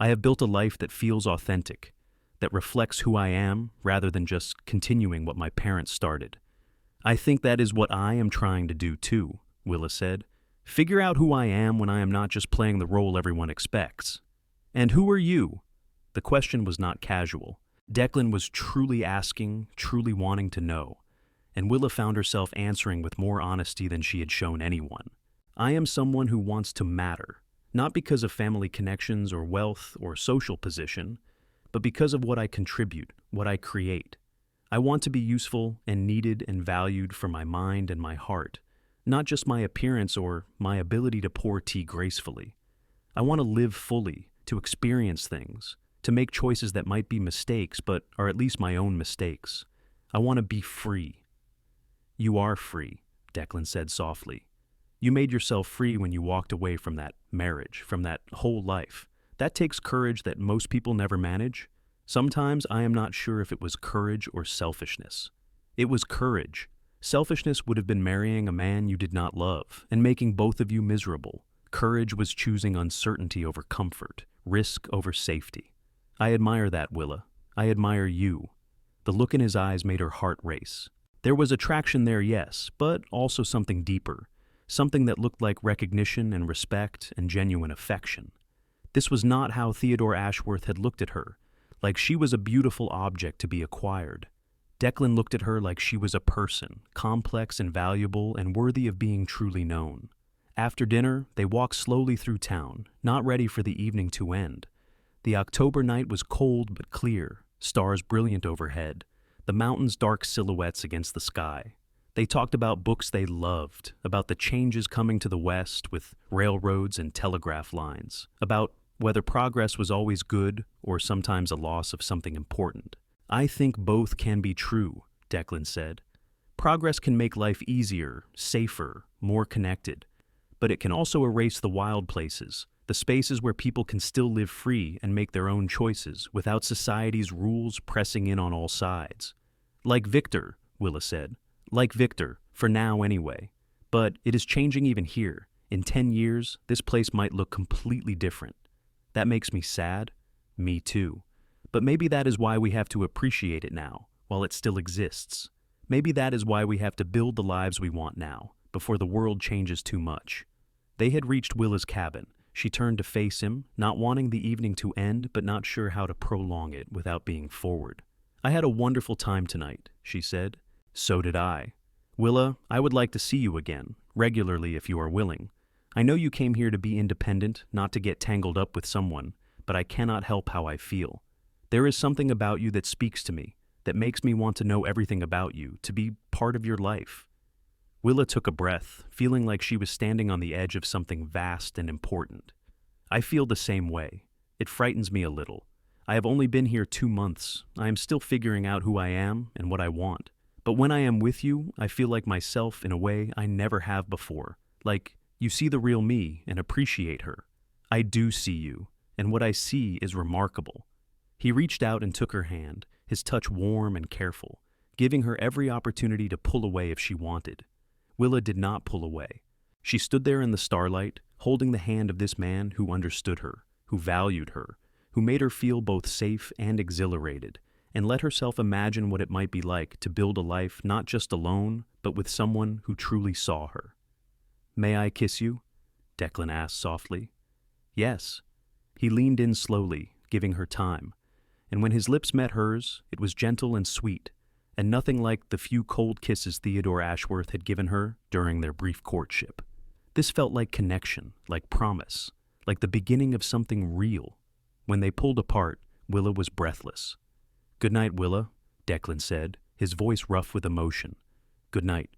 I have built a life that feels authentic, that reflects who I am rather than just continuing what my parents started. I think that is what I am trying to do too, Willa said. Figure out who I am when I am not just playing the role everyone expects. And who are you? The question was not casual. Declan was truly asking, truly wanting to know, and Willa found herself answering with more honesty than she had shown anyone. I am someone who wants to matter, not because of family connections or wealth or social position, but because of what I contribute, what I create. I want to be useful and needed and valued for my mind and my heart, not just my appearance or my ability to pour tea gracefully. I want to live fully, to experience things, to make choices that might be mistakes but are at least my own mistakes. I want to be free. You are free, Declan said softly. You made yourself free when you walked away from that marriage, from that whole life. That takes courage that most people never manage. Sometimes I am not sure if it was courage or selfishness. It was courage. Selfishness would have been marrying a man you did not love and making both of you miserable. Courage was choosing uncertainty over comfort, risk over safety. I admire that, Willa. I admire you. The look in his eyes made her heart race. There was attraction there, yes, but also something deeper, something that looked like recognition and respect and genuine affection. This was not how Theodore Ashworth had looked at her, like she was a beautiful object to be acquired. Declan looked at her like she was a person, complex and valuable and worthy of being truly known. After dinner, they walked slowly through town, not ready for the evening to end. The October night was cold but clear, stars brilliant overhead, the mountains dark silhouettes against the sky. They talked about books they loved, about the changes coming to the West with railroads and telegraph lines, about whether progress was always good or sometimes a loss of something important. I think both can be true, Declan said. Progress can make life easier, safer, more connected, but it can also erase the wild places, the spaces where people can still live free and make their own choices without society's rules pressing in on all sides. Like Victor, Willa said. Like Victor, for now anyway. But it is changing even here. In 10 years, this place might look completely different. That makes me sad. Me too. But maybe that is why we have to appreciate it now, while it still exists. Maybe that is why we have to build the lives we want now, before the world changes too much. They had reached Willa's cabin. She turned to face him, not wanting the evening to end, but not sure how to prolong it without being forward. I had a wonderful time tonight, she said. So did I. Willa, I would like to see you again, regularly if you are willing. I know you came here to be independent, not to get tangled up with someone, but I cannot help how I feel. There is something about you that speaks to me, that makes me want to know everything about you, to be part of your life. Willa took a breath, feeling like she was standing on the edge of something vast and important. I feel the same way. It frightens me a little. I have only been here 2 months. I am still figuring out who I am and what I want. But when I am with you, I feel like myself in a way I never have before. Like you see the real me and appreciate her. I do see you, and what I see is remarkable. He reached out and took her hand, his touch warm and careful, giving her every opportunity to pull away if she wanted. Willa did not pull away. She stood there in the starlight, holding the hand of this man who understood her, who valued her, who made her feel both safe and exhilarated, and let herself imagine what it might be like to build a life not just alone, but with someone who truly saw her. "May I kiss you?" Declan asked softly. "Yes." He leaned in slowly, giving her time, and when his lips met hers, it was gentle and sweet, and nothing like the few cold kisses Theodore Ashworth had given her during their brief courtship. This felt like connection, like promise, like the beginning of something real. When they pulled apart, Willa was breathless. "Good night, Willa," Declan said, his voice rough with emotion. "Good night."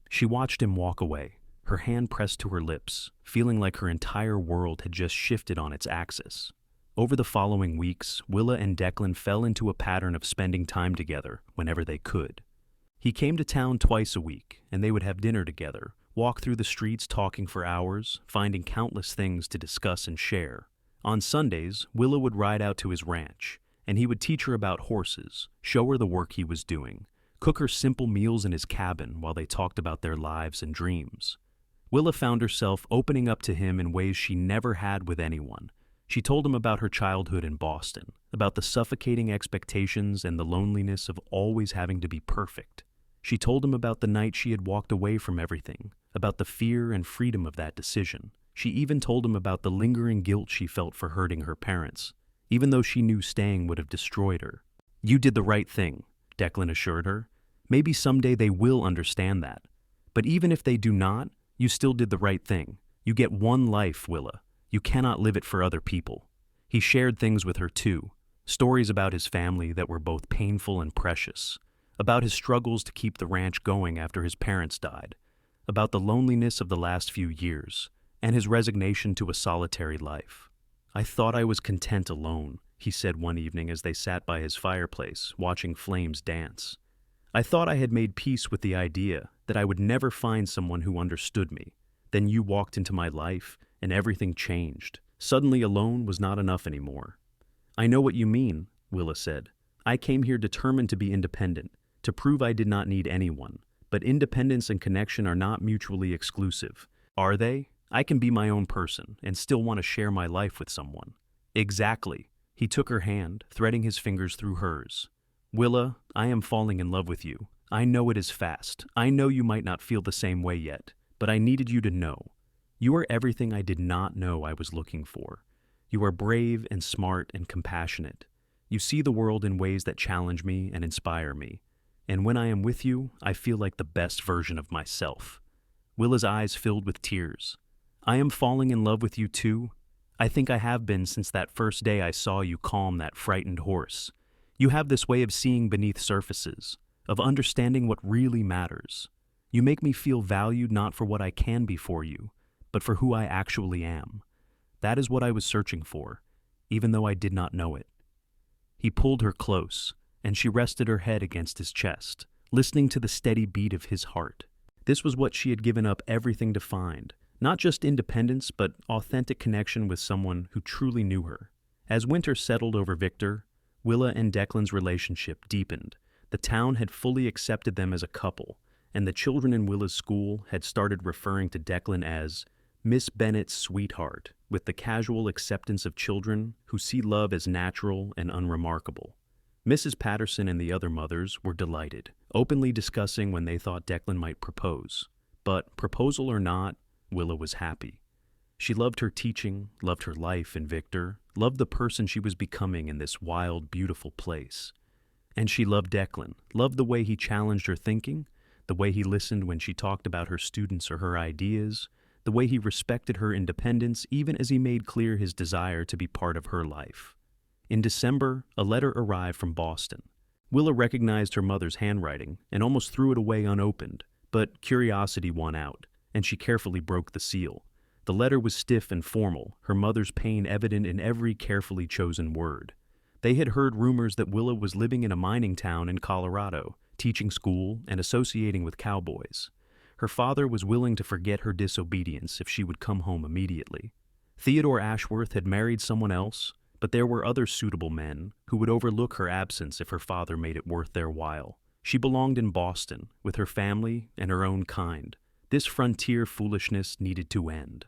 She watched him walk away, her hand pressed to her lips, feeling like her entire world had just shifted on its axis. Over the following weeks, Willa and Declan fell into a pattern of spending time together whenever they could. He came to town twice a week, and they would have dinner together, walk through the streets talking for hours, finding countless things to discuss and share. On Sundays, Willa would ride out to his ranch, and he would teach her about horses, show her the work he was doing, cook her simple meals in his cabin while they talked about their lives and dreams. Willa found herself opening up to him in ways she never had with anyone. She told him about her childhood in Boston, about the suffocating expectations and the loneliness of always having to be perfect. She told him about the night she had walked away from everything, about the fear and freedom of that decision. She even told him about the lingering guilt she felt for hurting her parents, even though she knew staying would have destroyed her. "You did the right thing," Declan assured her. "Maybe someday they will understand that. But even if they do not, you still did the right thing. You get one life, Willa. You cannot live it for other people." He shared things with her too, stories about his family that were both painful and precious, about his struggles to keep the ranch going after his parents died, about the loneliness of the last few years, and his resignation to a solitary life. "I thought I was content alone," he said one evening as they sat by his fireplace, watching flames dance. "I thought I had made peace with the idea that I would never find someone who understood me. Then you walked into my life, and everything changed. Suddenly alone was not enough anymore." "I know what you mean," Willa said. "I came here determined to be independent, to prove I did not need anyone. But independence and connection are not mutually exclusive. Are they? I can be my own person and still want to share my life with someone." "Exactly." He took her hand, threading his fingers through hers. "Willa, I am falling in love with you. I know it is fast. I know you might not feel the same way yet, but I needed you to know. You are everything I did not know I was looking for. You are brave and smart and compassionate. You see the world in ways that challenge me and inspire me. And when I am with you, I feel like the best version of myself." Willa's eyes filled with tears. "I am falling in love with you too. I think I have been since that first day I saw you calm that frightened horse. You have this way of seeing beneath surfaces, of understanding what really matters. You make me feel valued not for what I can be for you, but for who I actually am. That is what I was searching for, even though I did not know it." He pulled her close, and she rested her head against his chest, listening to the steady beat of his heart. This was what she had given up everything to find, not just independence, but authentic connection with someone who truly knew her. As winter settled over Victor, Willa and Declan's relationship deepened. The town had fully accepted them as a couple, and the children in Willa's school had started referring to Declan as Miss Bennett's sweetheart, with the casual acceptance of children who see love as natural and unremarkable. Mrs. Patterson and the other mothers were delighted, openly discussing when they thought Declan might propose. But, proposal or not, Willa was happy. She loved her teaching, loved her life in Victor, loved the person she was becoming in this wild, beautiful place. And she loved Declan, loved the way he challenged her thinking, the way he listened when she talked about her students or her ideas, the way he respected her independence even as he made clear his desire to be part of her life. In December, a letter arrived from Boston. Willa recognized her mother's handwriting and almost threw it away unopened, but curiosity won out, and she carefully broke the seal. The letter was stiff and formal, her mother's pain evident in every carefully chosen word. They had heard rumors that Willa was living in a mining town in Colorado, teaching school and associating with cowboys. Her father was willing to forget her disobedience if she would come home immediately. Theodore Ashworth had married someone else, but there were other suitable men who would overlook her absence if her father made it worth their while. She belonged in Boston, with her family and her own kind. This frontier foolishness needed to end.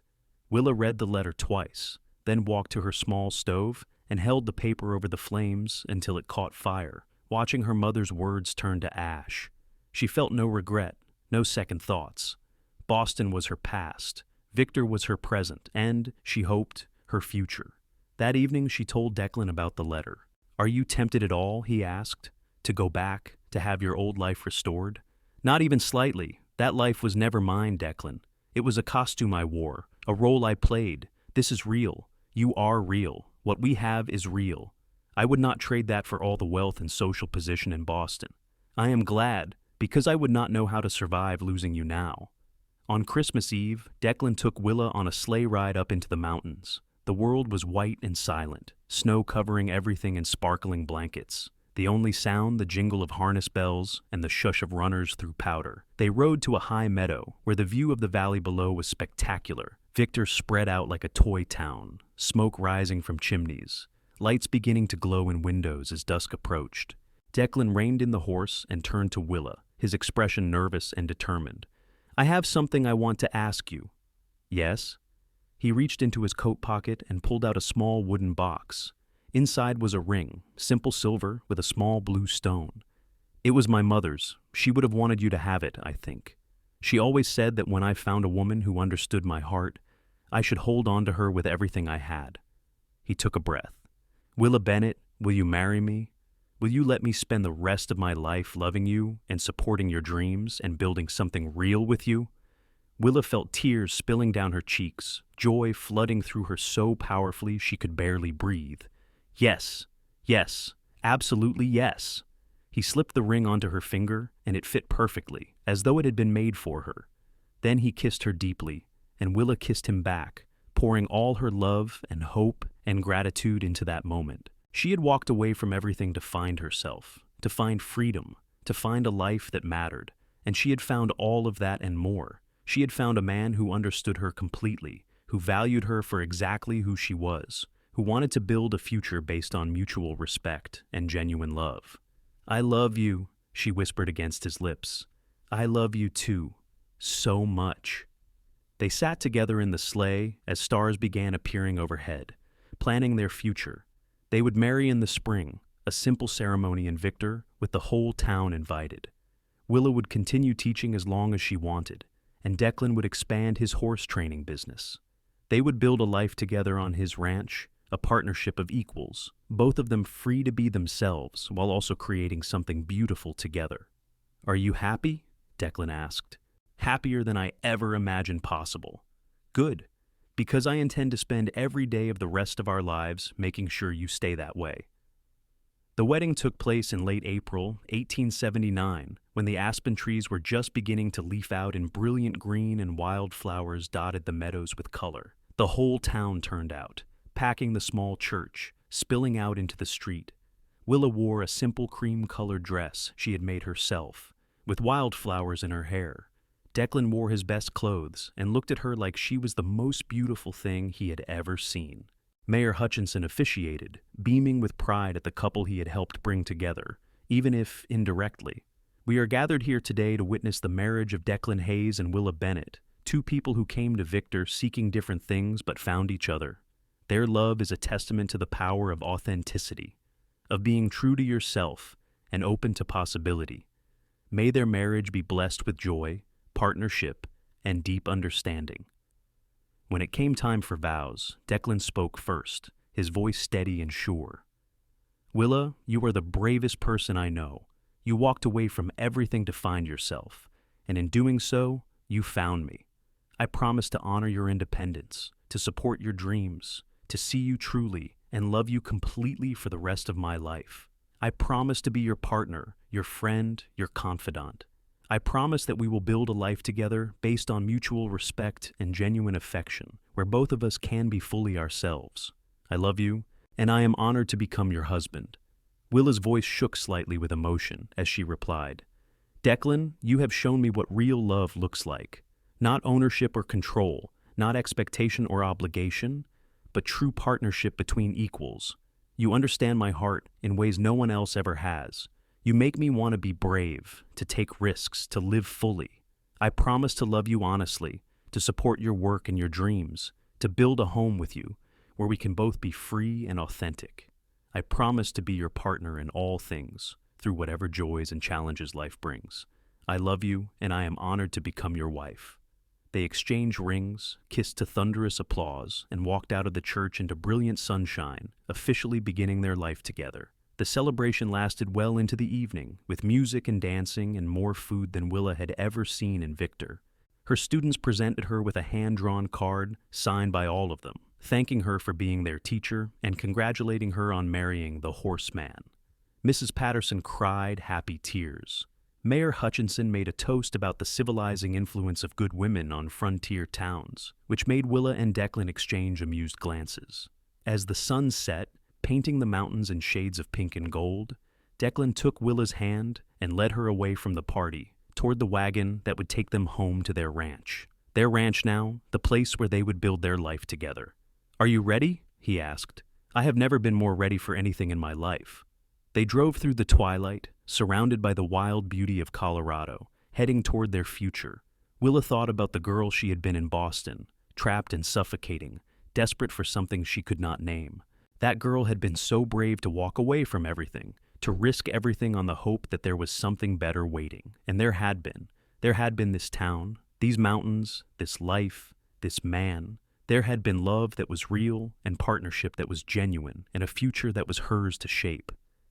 Willa read the letter twice, then walked to her small stove and held the paper over the flames until it caught fire, watching her mother's words turn to ash. She felt no regret, no second thoughts. Boston was her past, Victor was her present, and, she hoped, her future. That evening she told Declan about the letter. "Are you tempted at all," he asked, "to go back, to have your old life restored?" "Not even slightly. That life was never mine, Declan. It was a costume I wore, a role I played. This is real. You are real. What we have is real. I would not trade that for all the wealth and social position in Boston. I am glad, because I would not know how to survive losing you now." On Christmas Eve, Declan took Willa on a sleigh ride up into the mountains. The world was white and silent, snow covering everything in sparkling blankets. The only sound, the jingle of harness bells and the shush of runners through powder. They rode to a high meadow, where the view of the valley below was spectacular. Victor spread out like a toy town, smoke rising from chimneys, lights beginning to glow in windows as dusk approached. Declan reined in the horse and turned to Willa, his expression nervous and determined. "I have something I want to ask you." "Yes?" He reached into his coat pocket and pulled out a small wooden box. Inside was a ring, simple silver with a small blue stone. "It was my mother's. She would have wanted you to have it, I think. She always said that when I found a woman who understood my heart, I should hold on to her with everything I had." He took a breath. "Willa Bennett, will you marry me? Will you let me spend the rest of my life loving you and supporting your dreams and building something real with you?" Willa felt tears spilling down her cheeks, joy flooding through her so powerfully she could barely breathe. "Yes, yes, absolutely yes." He slipped the ring onto her finger, and it fit perfectly, as though it had been made for her. Then he kissed her deeply, and Willa kissed him back, pouring all her love and hope and gratitude into that moment. She had walked away from everything to find herself, to find freedom, to find a life that mattered, and she had found all of that and more. She had found a man who understood her completely, who valued her for exactly who she was, who wanted to build a future based on mutual respect and genuine love. "I love you," she whispered against his lips. "I love you too, so much." They sat together in the sleigh as stars began appearing overhead, planning their future. They would marry in the spring, a simple ceremony in Victor, with the whole town invited. Willa would continue teaching as long as she wanted, and Declan would expand his horse training business. They would build a life together on his ranch, a partnership of equals, both of them free to be themselves while also creating something beautiful together. "Are you happy?" Declan asked. "Happier than I ever imagined possible." "Good, because I intend to spend every day of the rest of our lives making sure you stay that way." The wedding took place in late April 1879, when the aspen trees were just beginning to leaf out in brilliant green and wildflowers dotted the meadows with color. The whole town turned out, packing the small church, spilling out into the street. Willa wore a simple cream-colored dress she had made herself, with wildflowers in her hair. Declan wore his best clothes and looked at her like she was the most beautiful thing he had ever seen. Mayor Hutchinson officiated, beaming with pride at the couple he had helped bring together, even if indirectly. "We are gathered here today to witness the marriage of Declan Hayes and Willa Bennett, two people who came to Victor seeking different things but found each other. Their love is a testament to the power of authenticity, of being true to yourself and open to possibility. May their marriage be blessed with joy, partnership, and deep understanding." When it came time for vows, Declan spoke first, his voice steady and sure. "Willa, you are the bravest person I know. You walked away from everything to find yourself, and in doing so, you found me. I promise to honor your independence, to support your dreams, to see you truly, and love you completely for the rest of my life. I promise to be your partner, your friend, your confidant. I promise that we will build a life together based on mutual respect and genuine affection, where both of us can be fully ourselves. I love you, and I am honored to become your husband." Willa's voice shook slightly with emotion as she replied, "Declan, you have shown me what real love looks like. Not ownership or control, not expectation or obligation, but true partnership between equals. You understand my heart in ways no one else ever has. You make me want to be brave, to take risks, to live fully. I promise to love you honestly, to support your work and your dreams, to build a home with you, where we can both be free and authentic. I promise to be your partner in all things, through whatever joys and challenges life brings. I love you, and I am honored to become your wife." They exchanged rings, kissed to thunderous applause, and walked out of the church into brilliant sunshine, officially beginning their life together. The celebration lasted well into the evening, with music and dancing and more food than Willa had ever seen in Victor. Her students presented her with a hand-drawn card signed by all of them, thanking her for being their teacher and congratulating her on marrying the horseman. Mrs. Patterson cried happy tears. Mayor Hutchinson made a toast about the civilizing influence of good women on frontier towns, which made Willa and Declan exchange amused glances. As the sun set, painting the mountains in shades of pink and gold, Declan took Willa's hand and led her away from the party, toward the wagon that would take them home to their ranch. Their ranch now, the place where they would build their life together. "Are you ready?" he asked. "I have never been more ready for anything in my life." They drove through the twilight, surrounded by the wild beauty of Colorado, heading toward their future. Willa thought about the girl she had been in Boston, trapped and suffocating, desperate for something she could not name. That girl had been so brave to walk away from everything, to risk everything on the hope that there was something better waiting. And there had been. There had been this town, these mountains, this life, this man. There had been love that was real and partnership that was genuine and a future that was hers to shape.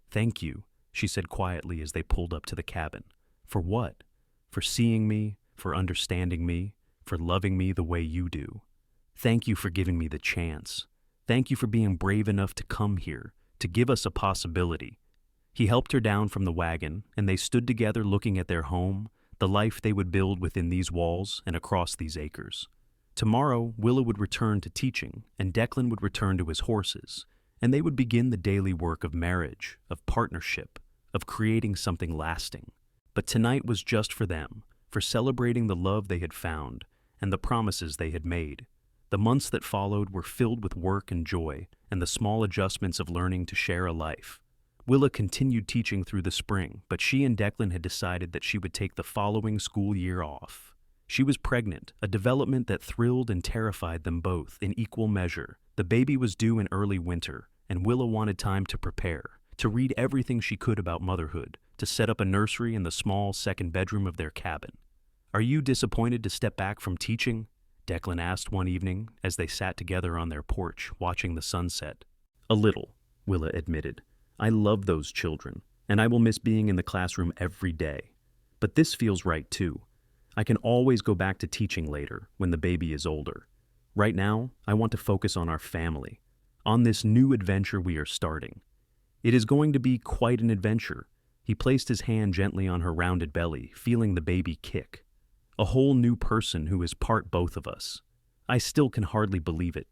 "Thank you," she said quietly as they pulled up to the cabin. "For what? For seeing me, for understanding me, for loving me the way you do. Thank you for giving me the chance. Thank you for being brave enough to come here, to give us a possibility." He helped her down from the wagon, and they stood together looking at their home, the life they would build within these walls and across these acres. Tomorrow, Willa would return to teaching, and Declan would return to his horses, and they would begin the daily work of marriage, of partnership, of creating something lasting. But tonight was just for them, for celebrating the love they had found and the promises they had made. The months that followed were filled with work and joy and the small adjustments of learning to share a life. Willa continued teaching through the spring, but she and Declan had decided that she would take the following school year off. She was pregnant, a development that thrilled and terrified them both in equal measure. The baby was due in early winter, and Willa wanted time to prepare, to read everything she could about motherhood, to set up a nursery in the small second bedroom of their cabin. "Are you disappointed to step back from teaching?" Declan asked one evening as they sat together on their porch watching the sunset. "A little," Willa admitted. "I love those children, and I will miss being in the classroom every day. But this feels right too. I can always go back to teaching later, when the baby is older. Right now, I want to focus on our family, on this new adventure we are starting. It is going to be quite an adventure." He placed his hand gently on her rounded belly, feeling the baby kick. "A whole new person who is part both of us. I still can hardly believe it.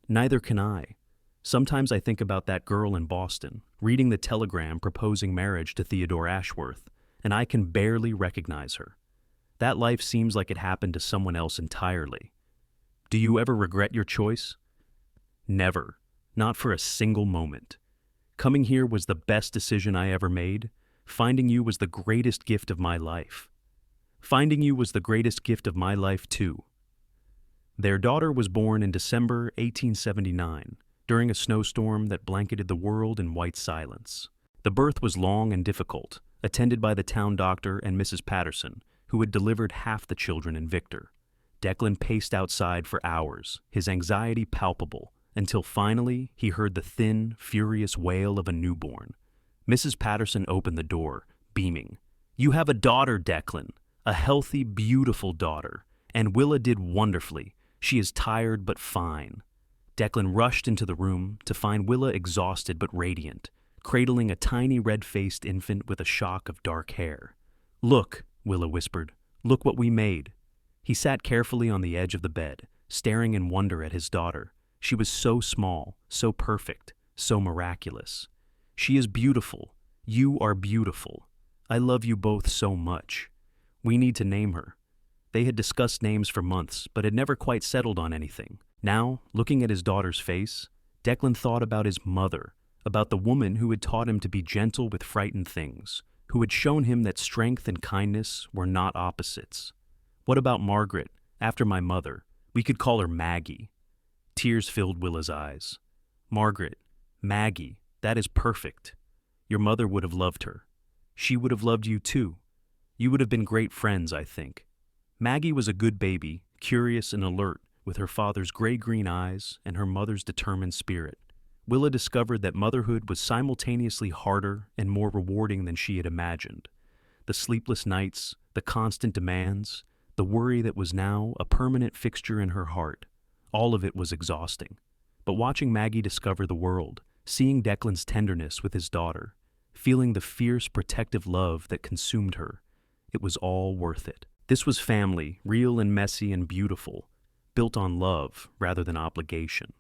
Neither can I. Sometimes I think about that girl in Boston, reading the telegram proposing marriage to Theodore Ashworth, and I can barely recognize her. That life seems like it happened to someone else entirely. Do you ever regret your choice?" "Never. Not for a single moment. Coming here was the best decision I ever made. Finding you was the greatest gift of my life. Finding you was the greatest gift of my life, too." Their daughter was born in December 1879, during a snowstorm that blanketed the world in white silence. The birth was long and difficult, attended by the town doctor and Mrs. Patterson, who had delivered half the children in Victor. Declan paced outside for hours, his anxiety palpable, until finally he heard the thin, furious wail of a newborn. Mrs. Patterson opened the door, beaming. "You have a daughter, Declan. A healthy, beautiful daughter. And Willa did wonderfully. She is tired but fine." Declan rushed into the room to find Willa exhausted but radiant, cradling a tiny red-faced infant with a shock of dark hair. "Look," Willa whispered. "Look what we made." He sat carefully on the edge of the bed, staring in wonder at his daughter. She was so small, so perfect, so miraculous. "She is beautiful. You are beautiful. I love you both so much. We need to name her." They had discussed names for months, but had never quite settled on anything. Now, looking at his daughter's face, Declan thought about his mother, about the woman who had taught him to be gentle with frightened things, who had shown him that strength and kindness were not opposites. "What about Margaret, after my mother? We could call her Maggie." Tears filled Willa's eyes. "Margaret, Maggie, that is perfect. Your mother would have loved her. She would have loved you too. You would have been great friends, I think." Maggie was a good baby, curious and alert, with her father's gray-green eyes and her mother's determined spirit. Willa discovered that motherhood was simultaneously harder and more rewarding than she had imagined. The sleepless nights, the constant demands, the worry that was now a permanent fixture in her heart, all of it was exhausting. But watching Maggie discover the world, seeing Declan's tenderness with his daughter, feeling the fierce protective love that consumed her, it was all worth it. This was family, real and messy and beautiful, built on love rather than obligation.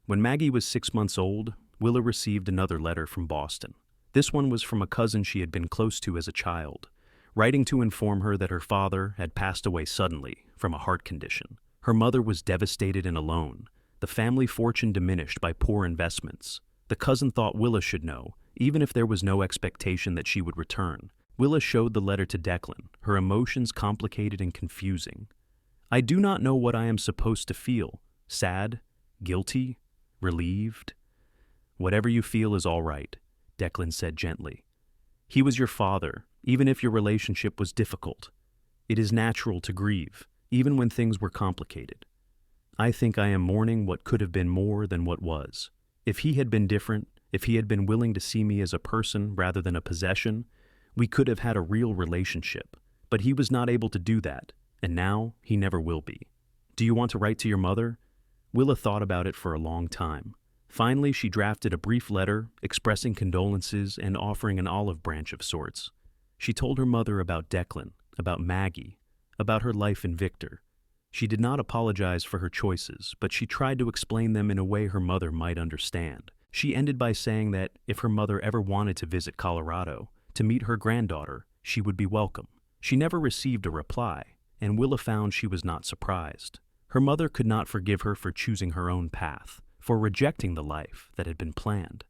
When Maggie was 6 months old, Willa received another letter from Boston. This one was from a cousin she had been close to as a child, writing to inform her that her father had passed away suddenly from a heart condition. Her mother was devastated and alone, the family fortune diminished by poor investments. The cousin thought Willa should know, even if there was no expectation that she would return. Willa showed the letter to Declan, her emotions complicated and confusing. "I do not know what I am supposed to feel. Sad? Guilty? Relieved?" "Whatever you feel is all right," Declan said gently. "He was your father, even if your relationship was difficult. It is natural to grieve, even when things were complicated. I think I am mourning what could have been more than what was. If he had been different, if he had been willing to see me as a person rather than a possession, we could have had a real relationship. But he was not able to do that, and now he never will be. Do you want to write to your mother?" Willa thought about it for a long time. Finally, she drafted a brief letter expressing condolences and offering an olive branch of sorts. She told her mother about Declan, about Maggie, about her life in Victor. She did not apologize for her choices, but she tried to explain them in a way her mother might understand. She ended by saying that if her mother ever wanted to visit Colorado to meet her granddaughter, she would be welcome. She never received a reply, and Willa found she was not surprised. Her mother could not forgive her for choosing her own path, for rejecting the life that had been planned.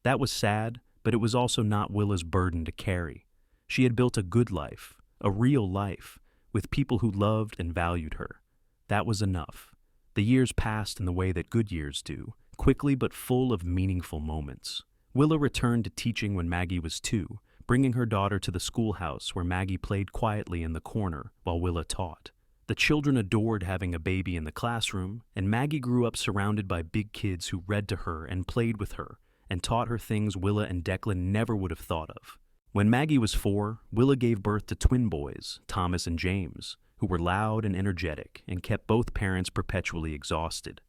That was sad, but it was also not Willa's burden to carry. She had built a good life, a real life, with people who loved and valued her. That was enough. The years passed in the way that good years do, quickly but full of meaningful moments. Willa returned to teaching when Maggie was 2, bringing her daughter to the schoolhouse where Maggie played quietly in the corner while Willa taught. The children adored having a baby in the classroom, and Maggie grew up surrounded by big kids who read to her and played with her and taught her things Willa and Declan never would have thought of. When Maggie was 4, Willa gave birth to twin boys, Thomas and James, who were loud and energetic and kept both parents perpetually exhausted.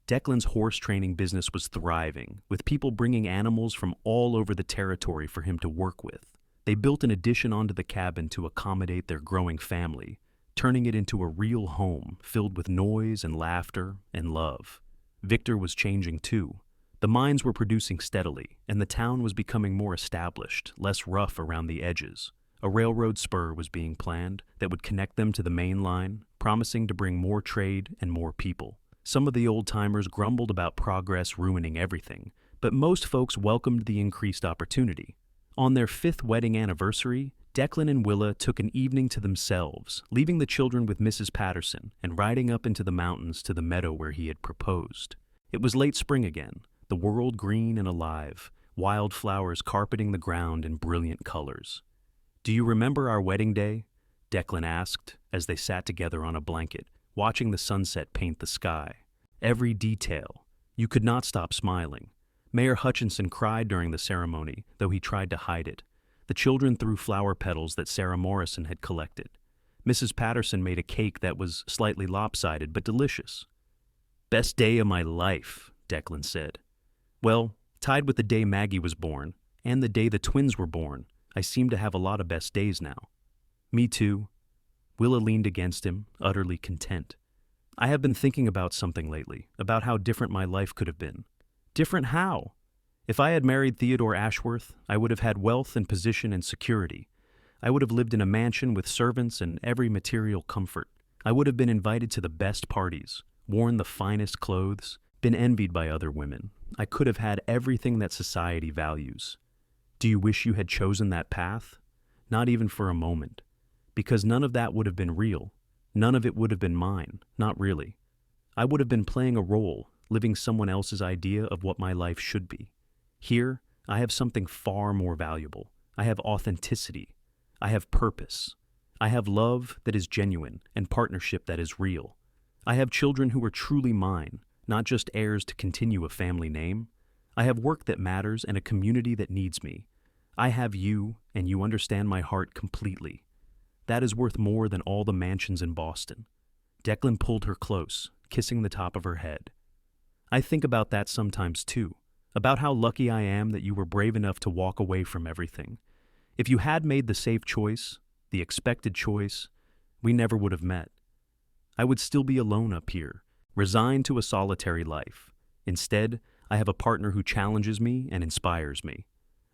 Declan's horse training business was thriving, with people bringing animals from all over the territory for him to work with. They built an addition onto the cabin to accommodate their growing family, turning it into a real home filled with noise and laughter and love. Victor was changing too. The mines were producing steadily, and the town was becoming more established, less rough around the edges. A railroad spur was being planned that would connect them to the main line, promising to bring more trade and more people. Some of the old-timers grumbled about progress ruining everything, but most folks welcomed the increased opportunity. On their 5th wedding anniversary, Declan and Willa took an evening to themselves, leaving the children with Mrs. Patterson and riding up into the mountains to the meadow where he had proposed. It was late spring again, the world green and alive, wildflowers carpeting the ground in brilliant colors. "Do you remember our wedding day?" Declan asked as they sat together on a blanket, watching the sunset paint the sky. Every detail. You could not stop smiling. Mayor Hutchinson cried during the ceremony, though he tried to hide it. The children threw flower petals that Sarah Morrison had collected. Mrs. Patterson made a cake that was slightly lopsided but delicious. "Best day of my life," Declan said. "Well, tied with the day Maggie was born, and the day the twins were born, I seem to have a lot of best days now." "Me too." Willa leaned against him, utterly content. "I have been thinking about something lately, about how different my life could have been." "Different how?" "If I had married Theodore Ashworth, I would have had wealth and position and security. I would have lived in a mansion with servants and every material comfort. I would have been invited to the best parties, worn the finest clothes, been envied by other women. I could have had everything that society values." Do you wish you had chosen that path? Not even for a moment. Because none of that would have been real. None of it would have been mine, not really. I would have been playing a role, living someone else's idea of what my life should be. Here, I have something far more valuable. I have authenticity. I have purpose. I have love that is genuine and partnership that is real. I have children who are truly mine, not just heirs to continue a family name. I have work that matters and a community that needs me. I have you, and you understand my heart completely. That is worth more than all the mansions in Boston. Declan pulled her close, kissing the top of her head. I think about that sometimes too, about how lucky I am that you were brave enough to walk away from everything. If you had made the safe choice, the expected choice, we never would have met. I would still be alone up here, resigned to a solitary life. Instead, I have a partner who challenges me and inspires me.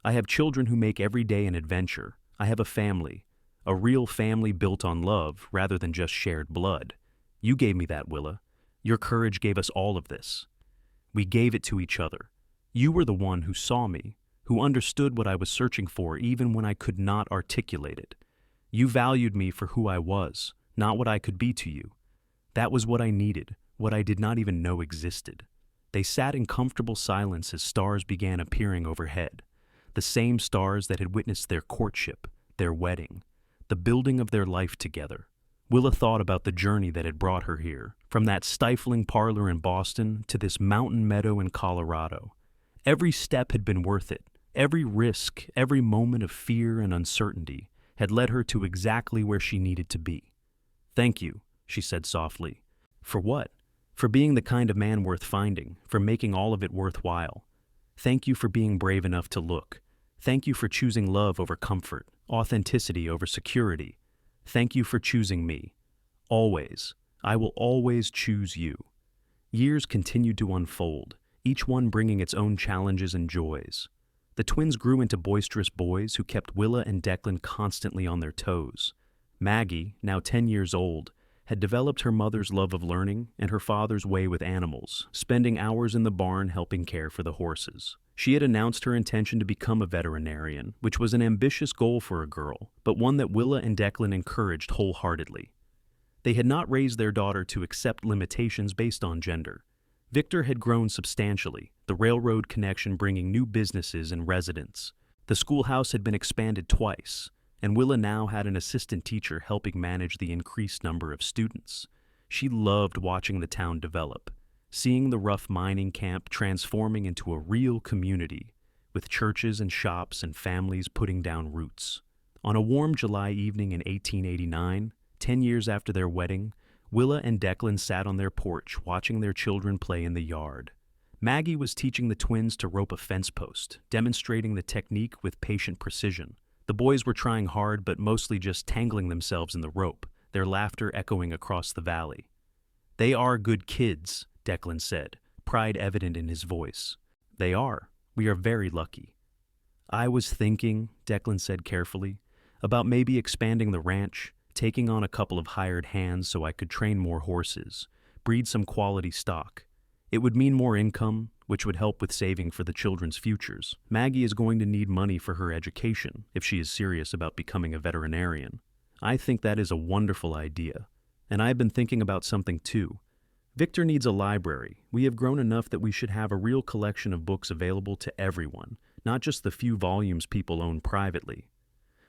I have children who make every day an adventure. I have a real family built on love rather than just shared blood. You gave me that, Willa. Your courage gave us all of this. We gave it to each other. You were the one who saw me, who understood what I was searching for even when I could not articulate it. You valued me for who I was, not what I could be to you. That was what I needed, what I did not even know existed. They sat in comfortable silence as stars began appearing overhead, the same stars that had witnessed their courtship, their wedding, the building of their life together. Willa thought about the journey that had brought her here, from that stifling parlor in Boston to this mountain meadow in Colorado. Every step had been worth it. Every risk, every moment of fear and uncertainty had led her to exactly where she needed to be. "Thank you," she said softly. "For what?" "For being the kind of man worth finding, for making all of it worthwhile. Thank you for being brave enough to look. Thank you for choosing love over comfort, authenticity over security. Thank you for choosing me. Always. I will always choose you." Years continued to unfold, each one bringing its own challenges and joys. The twins grew into boisterous boys who kept Willa and Declan constantly on their toes. Maggie, now 10 years old, had developed her mother's love of learning and her father's way with animals, spending hours in the barn helping care for the horses. She had announced her intention to become a veterinarian, which was an ambitious goal for a girl, but one that Willa and Declan encouraged wholeheartedly. They had not raised their daughter to accept limitations based on gender. Victor had grown substantially, the railroad connection bringing new businesses and residents. The schoolhouse had been expanded twice, and Willa now had an assistant teacher helping manage the increased number of students. She loved watching the town develop, seeing the rough mining camp transforming into a real community, with churches and shops and families putting down roots. On a warm July evening in 1889, 10 years after their wedding, Willa and Declan sat on their porch watching their children play in the yard. Maggie was teaching the twins to rope a fence post, demonstrating the technique with patient precision. The boys were trying hard but mostly just tangling themselves in the rope, their laughter echoing across the valley. "They are good kids," Declan said, pride evident in his voice. "They are. We are very lucky." "I was thinking," Declan said carefully, "about maybe expanding the ranch, taking on a couple of hired hands so I could train more horses, breed some quality stock. It would mean more income, which would help with saving for the children's futures. Maggie is going to need money for her education if she is serious about becoming a veterinarian. I think that is a wonderful idea. And I've been thinking about something too. Victor needs a library. We have grown enough that we should have a real collection of books available to everyone, not just the few volumes people own privately.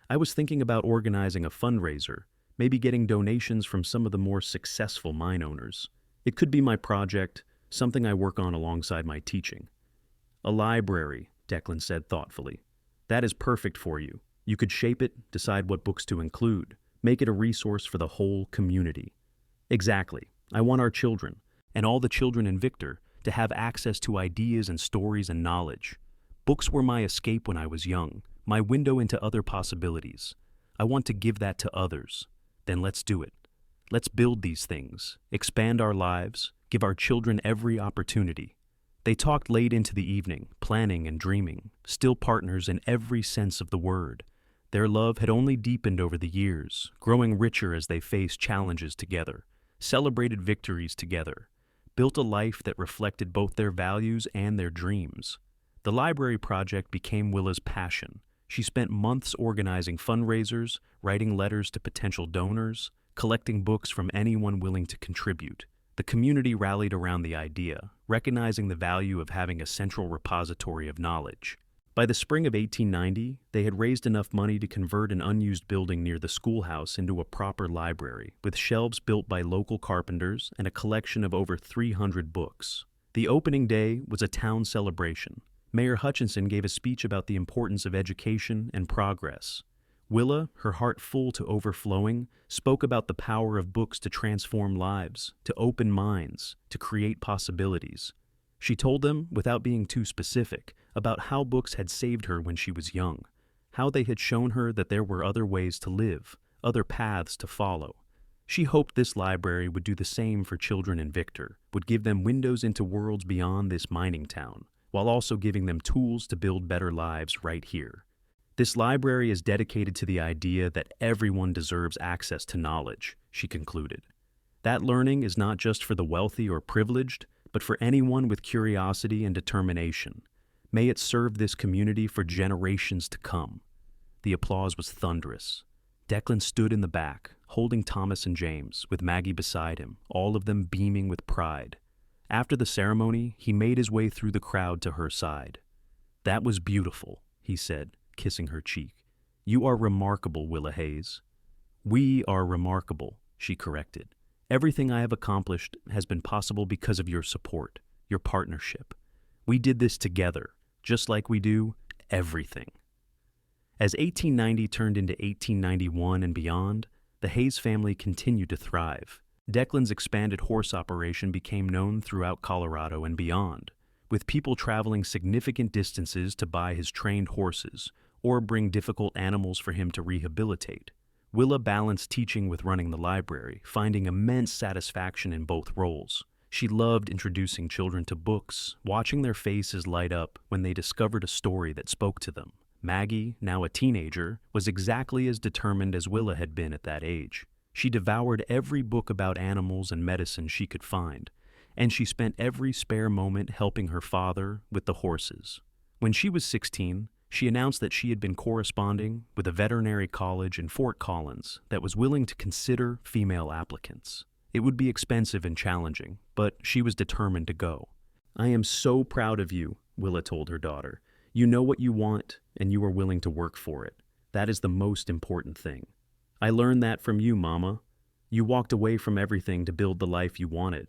I was thinking about organizing a fundraiser, maybe getting donations from some of the more successful mine owners. It could be my project, something I work on alongside my teaching." "A library," Declan said thoughtfully. "That is perfect for you. You could shape it, decide what books to include, make it a resource for the whole community." "Exactly. I want our children, and all the children in Victor, to have access to ideas and stories and knowledge. Books were my escape when I was young, my window into other possibilities. I want to give that to others. Then let's do it. Let's build these things, expand our lives, give our children every opportunity." They talked late into the evening, planning and dreaming, still partners in every sense of the word. Their love had only deepened over the years, growing richer as they faced challenges together, celebrated victories together, built a life that reflected both their values and their dreams. The library project became Willa's passion. She spent months organizing fundraisers, writing letters to potential donors, collecting books from anyone willing to contribute. The community rallied around the idea, recognizing the value of having a central repository of knowledge. By the spring of 1890, they had raised enough money to convert an unused building near the schoolhouse into a proper library, with shelves built by local carpenters and a collection of over 300 books. The opening day was a town celebration. Mayor Hutchinson gave a speech about the importance of education and progress. Willa, her heart full to overflowing, spoke about the power of books to transform lives, to open minds, to create possibilities. She told them, without being too specific, about how books had saved her when she was young, how they had shown her that there were other ways to live, other paths to follow. She hoped this library would do the same for children in Victor, would give them windows into worlds beyond this mining town. while also giving them tools to build better lives right here. This library is dedicated to the idea that everyone deserves access to knowledge, she concluded. That learning is not just for the wealthy or privileged, but for anyone with curiosity and determination. May it serve this community for generations to come. The applause was thunderous. Declan stood in the back, holding Thomas and James, with Maggie beside him, all of them beaming with pride. After the ceremony, he made his way through the crowd to her side. "That was beautiful," he said, kissing her cheek. "You are remarkable, Willa Hayes." "We are remarkable," she corrected. "Everything I have accomplished has been possible because of your support, your partnership. We did this together, just like we do everything." As 1890 turned into 1891 and beyond, the Hayes family continued to thrive. Declan's expanded horse operation became known throughout Colorado and beyond, with people traveling significant distances to buy his trained horses or bring difficult animals for him to rehabilitate. Willa balanced teaching with running the library, finding immense satisfaction in both roles. She loved introducing children to books, watching their faces light up when they discovered a story that spoke to them. Maggie, now a teenager, was exactly as determined as Willa had been at that age. She devoured every book about animals and medicine she could find, and she spent every spare moment helping her father with the horses. When she was 16, she announced that she had been corresponding with a veterinary college in Fort Collins that was willing to consider female applicants. It would be expensive and challenging, but she was determined to go. "I am so proud of you," Willa told her daughter. "You know what you want, and you are willing to work for it. That is the most important thing. I learned that from you, Mama. You walked away from everything to build the life you wanted.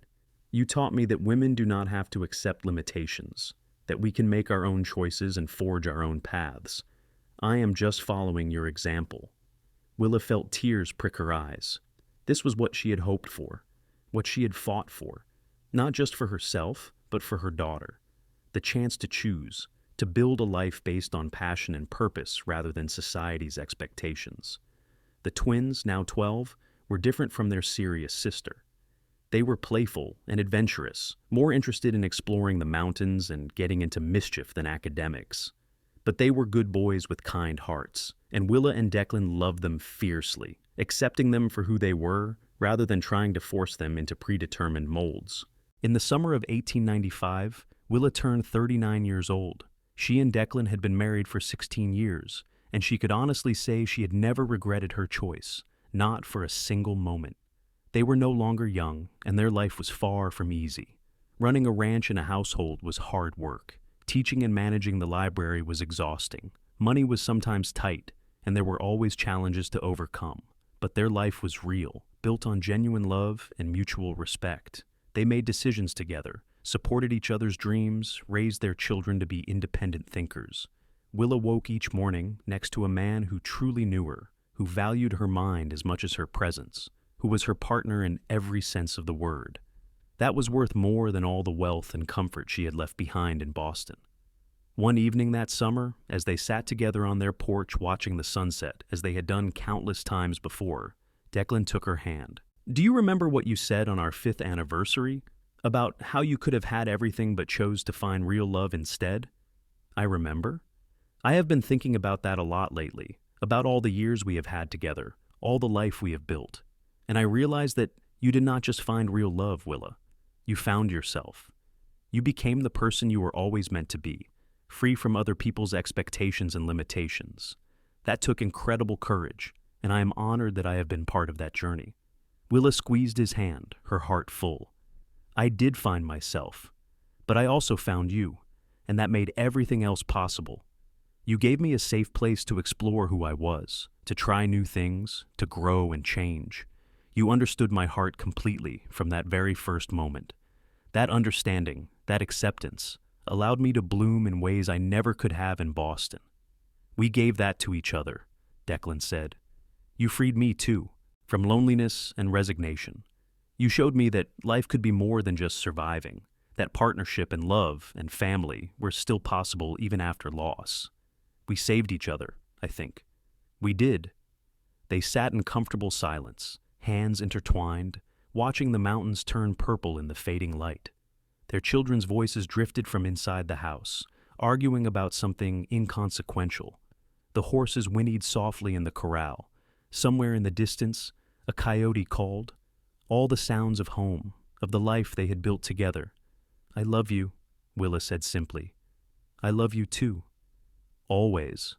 You taught me that women do not have to accept limitations, that we can make our own choices and forge our own paths. I am just following your example." Willa felt tears prick her eyes. This was what she had hoped for, what she had fought for, not just for herself, but for her daughter. The chance to choose, to build a life based on passion and purpose rather than society's expectations. The twins, now 12, were different from their serious sister. They were playful and adventurous, more interested in exploring the mountains and getting into mischief than academics. But they were good boys with kind hearts, and Willa and Declan loved them fiercely, accepting them for who they were rather than trying to force them into predetermined molds. In the summer of 1895, Willa turned 39 years old. She and Declan had been married for 16 years, and she could honestly say she had never regretted her choice, not for a single moment. They were no longer young, and their life was far from easy. Running a ranch and a household was hard work. Teaching and managing the library was exhausting. Money was sometimes tight, and there were always challenges to overcome. But their life was real, built on genuine love and mutual respect. They made decisions together, supported each other's dreams, raised their children to be independent thinkers. Willa woke each morning next to a man who truly knew her, who valued her mind as much as her presence, who was her partner in every sense of the word. That was worth more than all the wealth and comfort she had left behind in Boston. One evening that summer, as they sat together on their porch watching the sunset, as they had done countless times before, Declan took her hand. "Do you remember what you said on our 5th anniversary? About how you could have had everything but chose to find real love instead?" "I remember. I have been thinking about that a lot lately, about all the years we have had together, all the life we have built. And I realized that you did not just find real love, Willa. You found yourself. You became the person you were always meant to be, free from other people's expectations and limitations. That took incredible courage, and I am honored that I have been part of that journey." Willa squeezed his hand, her heart full. "I did find myself, but I also found you, and that made everything else possible. You gave me a safe place to explore who I was, to try new things, to grow and change. You understood my heart completely from that very first moment. That understanding, that acceptance, allowed me to bloom in ways I never could have in Boston. We gave that to each other," Declan said. "You freed me too, from loneliness and resignation. You showed me that life could be more than just surviving, that partnership and love and family were still possible even after loss. We saved each other, I think." "We did." They sat in comfortable silence, hands intertwined, watching the mountains turn purple in the fading light. Their children's voices drifted from inside the house, arguing about something inconsequential. The horses whinnied softly in the corral. Somewhere in the distance, a coyote called. All the sounds of home, of the life they had built together. "I love you," Willa said simply. "I love you too. Always."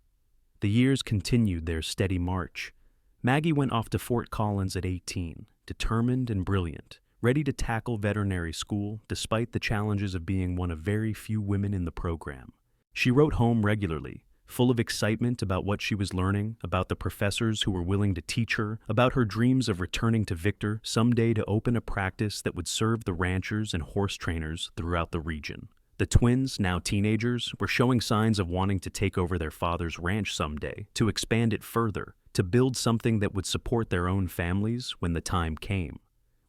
The years continued their steady march. Maggie went off to Fort Collins at 18, determined and brilliant, ready to tackle veterinary school despite the challenges of being one of very few women in the program. She wrote home regularly, full of excitement about what she was learning, about the professors who were willing to teach her, about her dreams of returning to Victor someday to open a practice that would serve the ranchers and horse trainers throughout the region. The twins, now teenagers, were showing signs of wanting to take over their father's ranch someday, to expand it further, to build something that would support their own families when the time came.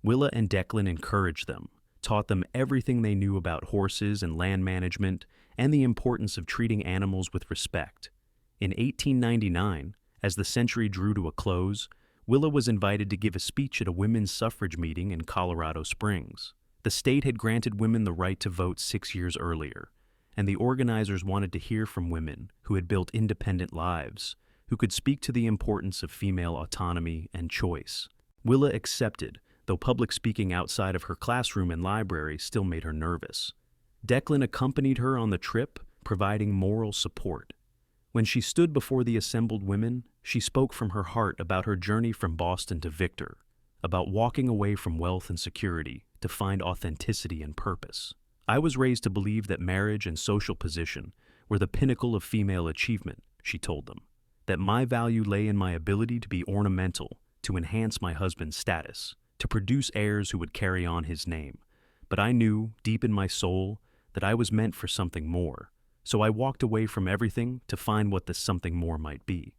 Willa and Declan encouraged them, taught them everything they knew about horses and land management, and the importance of treating animals with respect. In 1899, as the century drew to a close, Willa was invited to give a speech at a women's suffrage meeting in Colorado Springs. The state had granted women the right to vote 6 years earlier, and the organizers wanted to hear from women who had built independent lives, who could speak to the importance of female autonomy and choice. Willa accepted, though public speaking outside of her classroom and library still made her nervous. Declan accompanied her on the trip, providing moral support. When she stood before the assembled women, she spoke from her heart about her journey from Boston to Victor, about walking away from wealth and security to find authenticity and purpose. "I was raised to believe that marriage and social position were the pinnacle of female achievement," she told them, "that my value lay in my ability to be ornamental, to enhance my husband's status, to produce heirs who would carry on his name. But I knew, deep in my soul, that I was meant for something more, so I walked away from everything to find what this something more might be.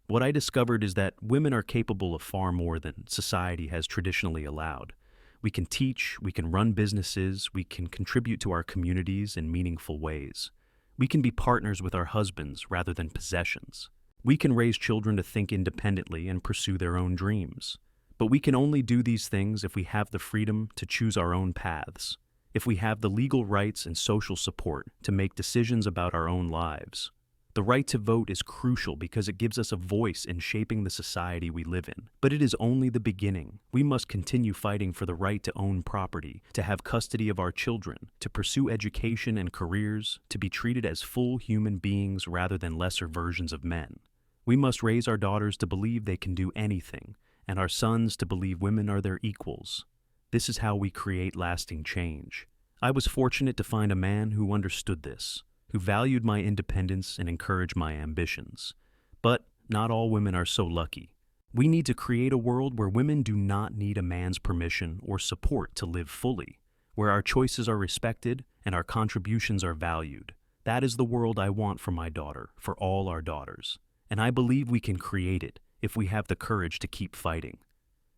What I discovered is that women are capable of far more than society has traditionally allowed. We can teach, we can run businesses, we can contribute to our communities in meaningful ways. We can be partners with our husbands rather than possessions. We can raise children to think independently and pursue their own dreams. But we can only do these things if we have the freedom to choose our own paths, if we have the legal rights and social support to make decisions about our own lives. The right to vote is crucial because it gives us a voice in shaping the society we live in. But it is only the beginning. We must continue fighting for the right to own property, to have custody of our children, to pursue education and careers, to be treated as full human beings rather than lesser versions of men. We must raise our daughters to believe they can do anything, and our sons to believe women are their equals. This is how we create lasting change. I was fortunate to find a man who understood this, who valued my independence and encouraged my ambitions. But not all women are so lucky. We need to create a world where women do not need a man's permission or support to live fully, where our choices are respected and our contributions are valued. That is the world I want for my daughter, for all our daughters. And I believe we can create it if we have the courage to keep fighting.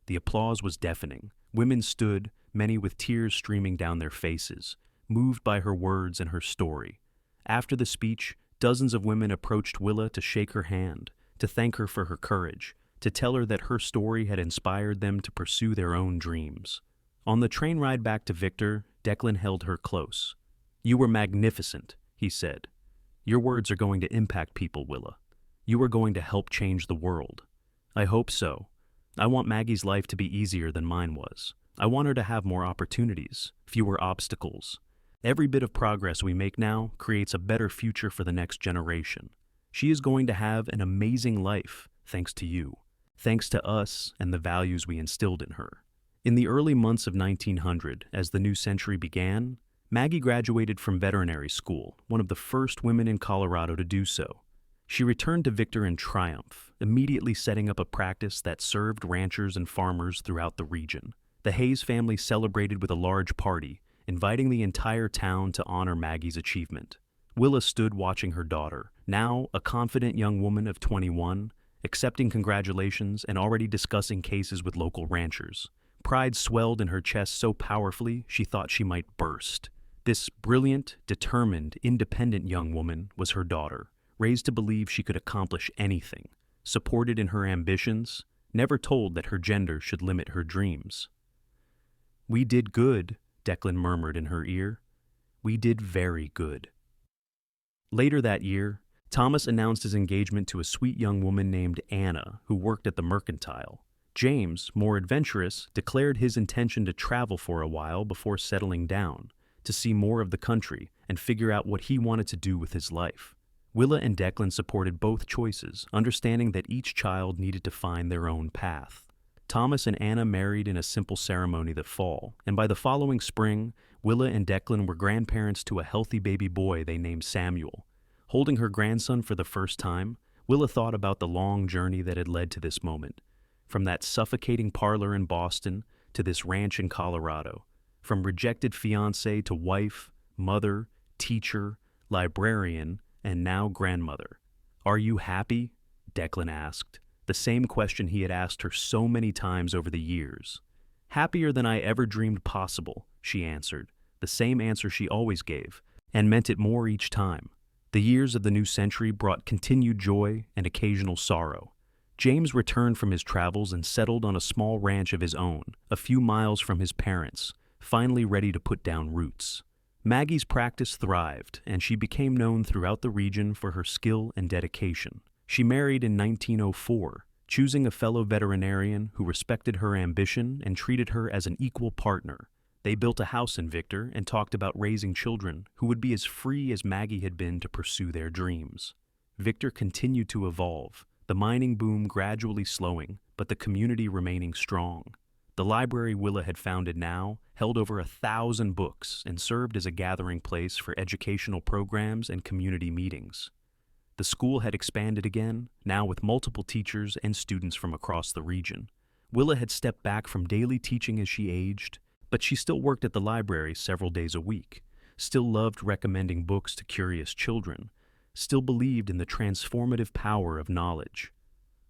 The applause was deafening. Women stood, many with tears streaming down their faces, moved by her words and her story. After the speech, dozens of women approached Willa to shake her hand, to thank her for her courage, to tell her that her story had inspired them to pursue their own dreams. On the train ride back to Victor, Declan held her close. "You were magnificent," he said. "Your words are going to impact people, Willa. You are going to help change the world." "I hope so. I want Maggie's life to be easier than mine was. I want her to have more opportunities, fewer obstacles. Every bit of progress we make now creates a better future for the next generation. She is going to have an amazing life, thanks to you, thanks to us and the values we instilled in her." In the early months of 1900, as the new century began, Maggie graduated from veterinary school, one of the first women in Colorado to do so. She returned to Victor in triumph, immediately setting up a practice that served ranchers and farmers throughout the region. The Hayes family celebrated with a large party, inviting the entire town to honor Maggie's achievement. Willa stood watching her daughter, now a confident young woman of 21, accepting congratulations and already discussing cases with local ranchers. Pride swelled in her chest so powerfully she thought she might burst. This brilliant, determined, independent young woman was her daughter, raised to believe she could accomplish anything, supported in her ambitions, never told that her gender should limit her dreams. "We did good," Declan murmured in her ear. "We did very good." Later that year, Thomas announced his engagement to a sweet young woman named Anna, who worked at the mercantile. James, more adventurous, declared his intention to travel for a while before settling down, to see more of the country and figure out what he wanted to do with his life. Willa and Declan supported both choices, understanding that each child needed to find their own path. Thomas and Anna married in a simple ceremony that fall, and by the following spring, Willa and Declan were grandparents to a healthy baby boy they named Samuel. Holding her grandson for the first time, Willa thought about the long journey that had led to this moment. From that suffocating parlor in Boston to this ranch in Colorado. From rejected fiancé to wife, mother, teacher, librarian, and now grandmother. "Are you happy?" Declan asked, the same question he had asked her so many times over the years. "Happier than I ever dreamed possible," she answered, the same answer she always gave, and meant it more each time. The years of the new century brought continued joy and occasional sorrow. James returned from his travels and settled on a small ranch of his own, a few miles from his parents, finally ready to put down roots. Maggie's practice thrived, and she became known throughout the region for her skill and dedication. She married in 1904, choosing a fellow veterinarian who respected her ambition and treated her as an equal partner. They built a house in Victor and talked about raising children who would be as free as Maggie had been to pursue their dreams. Victor continued to evolve, the mining boom gradually slowing, but the community remaining strong. The library Willa had founded now held over 1,000 books and served as a gathering place for educational programs and community meetings. The school had expanded again, now with multiple teachers and students from across the region. Willa had stepped back from daily teaching as she aged, but she still worked at the library several days a week, still loved recommending books to curious children, still believed in the transformative power of knowledge.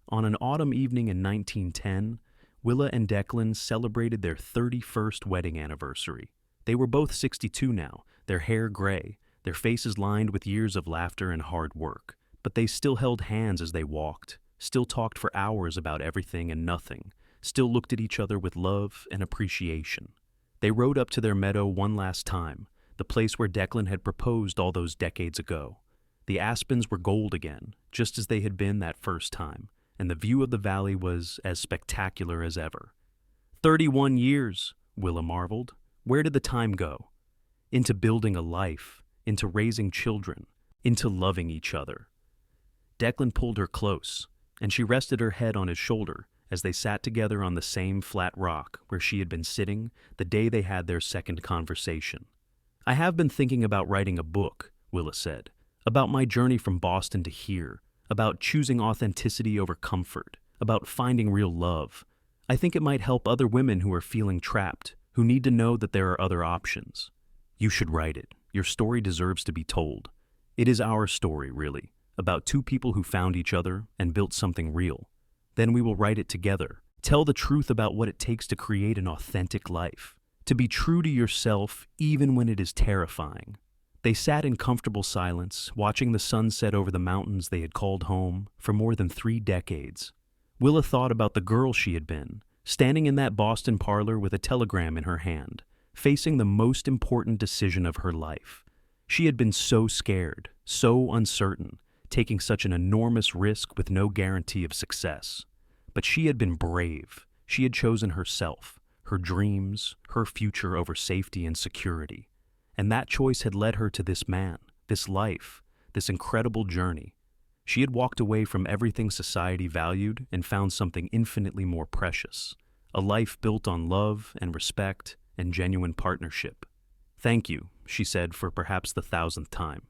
On an autumn evening in 1910, Willa and Declan celebrated their 31st wedding anniversary. They were both 62 now, their hair gray, their faces lined with years of laughter and hard work. But they still held hands as they walked, still talked for hours about everything and nothing, still looked at each other with love and appreciation. They rode up to their meadow one last time, the place where Declan had proposed all those decades ago. The aspens were gold again, just as they had been that first time, and the view of the valley was as spectacular as ever. 31 years, Willa marveled. Where did the time go? Into building a life, into raising children, into loving each other. Declan pulled her close, and she rested her head on his shoulder as they sat together on the same flat rock where she had been sitting the day they had their second conversation. "I have been thinking about writing a book," Willa said, "about my journey from Boston to here, about choosing authenticity over comfort, about finding real love. I think it might help other women who are feeling trapped, who need to know that there are other options. You should write it. Your story deserves to be told. It is our story, really, about two people who found each other and built something real. Then we will write it together. Tell the truth about what it takes to create an authentic life, to be true to yourself even when it is terrifying." They sat in comfortable silence, watching the sun set over the mountains they had called home for more than 3 decades. Willa thought about the girl she had been, standing in that Boston parlor with a telegram in her hand, facing the most important decision of her life. She had been so scared, so uncertain, taking such an enormous risk with no guarantee of success. But she had been brave. She had chosen herself, her dreams, her future over safety and security. And that choice had led her to this man, this life, this incredible journey. She had walked away from everything society valued and found something infinitely more precious, a life built on love and respect and genuine partnership. "Thank you," she said for perhaps the 1,000th time.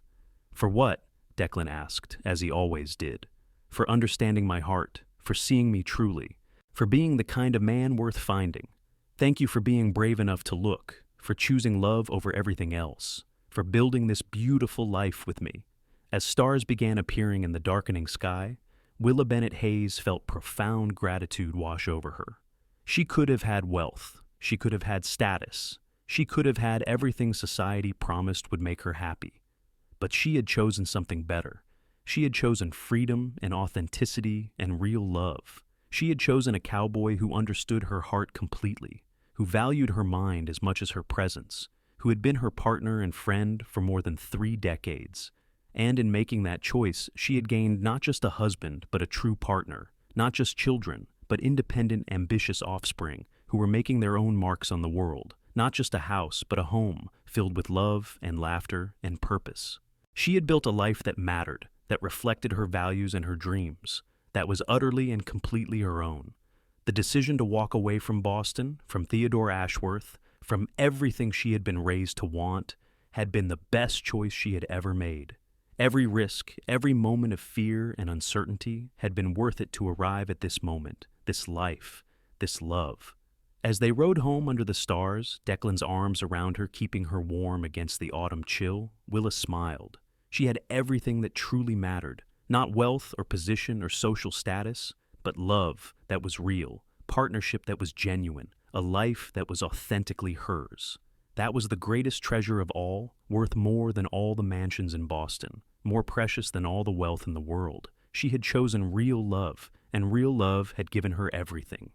"For what?" Declan asked, as he always did. "For understanding my heart, for seeing me truly, for being the kind of man worth finding. Thank you for being brave enough to look, for choosing love over everything else, for building this beautiful life with me." As stars began appearing in the darkening sky, Willa Bennett Hayes felt profound gratitude wash over her. She could have had wealth, she could have had status, she could have had everything society promised would make her happy. But she had chosen something better. She had chosen freedom and authenticity and real love. She had chosen a cowboy who understood her heart completely, who valued her mind as much as her presence, who had been her partner and friend for more than 3 decades. And in making that choice, she had gained not just a husband, but a true partner, not just children, but independent, ambitious offspring who were making their own marks on the world, not just a house, but a home filled with love and laughter and purpose. She had built a life that mattered, that reflected her values and her dreams, that was utterly and completely her own. The decision to walk away from Boston, from Theodore Ashworth, from everything she had been raised to want, had been the best choice she had ever made. Every risk, every moment of fear and uncertainty had been worth it to arrive at this moment, this life, this love. As they rode home under the stars, Declan's arms around her keeping her warm against the autumn chill, Willa smiled. She had everything that truly mattered, not wealth or position or social status, but love that was real, partnership that was genuine, a life that was authentically hers. That was the greatest treasure of all, worth more than all the mansions in Boston, more precious than all the wealth in the world. She had chosen real love, and real love had given her everything.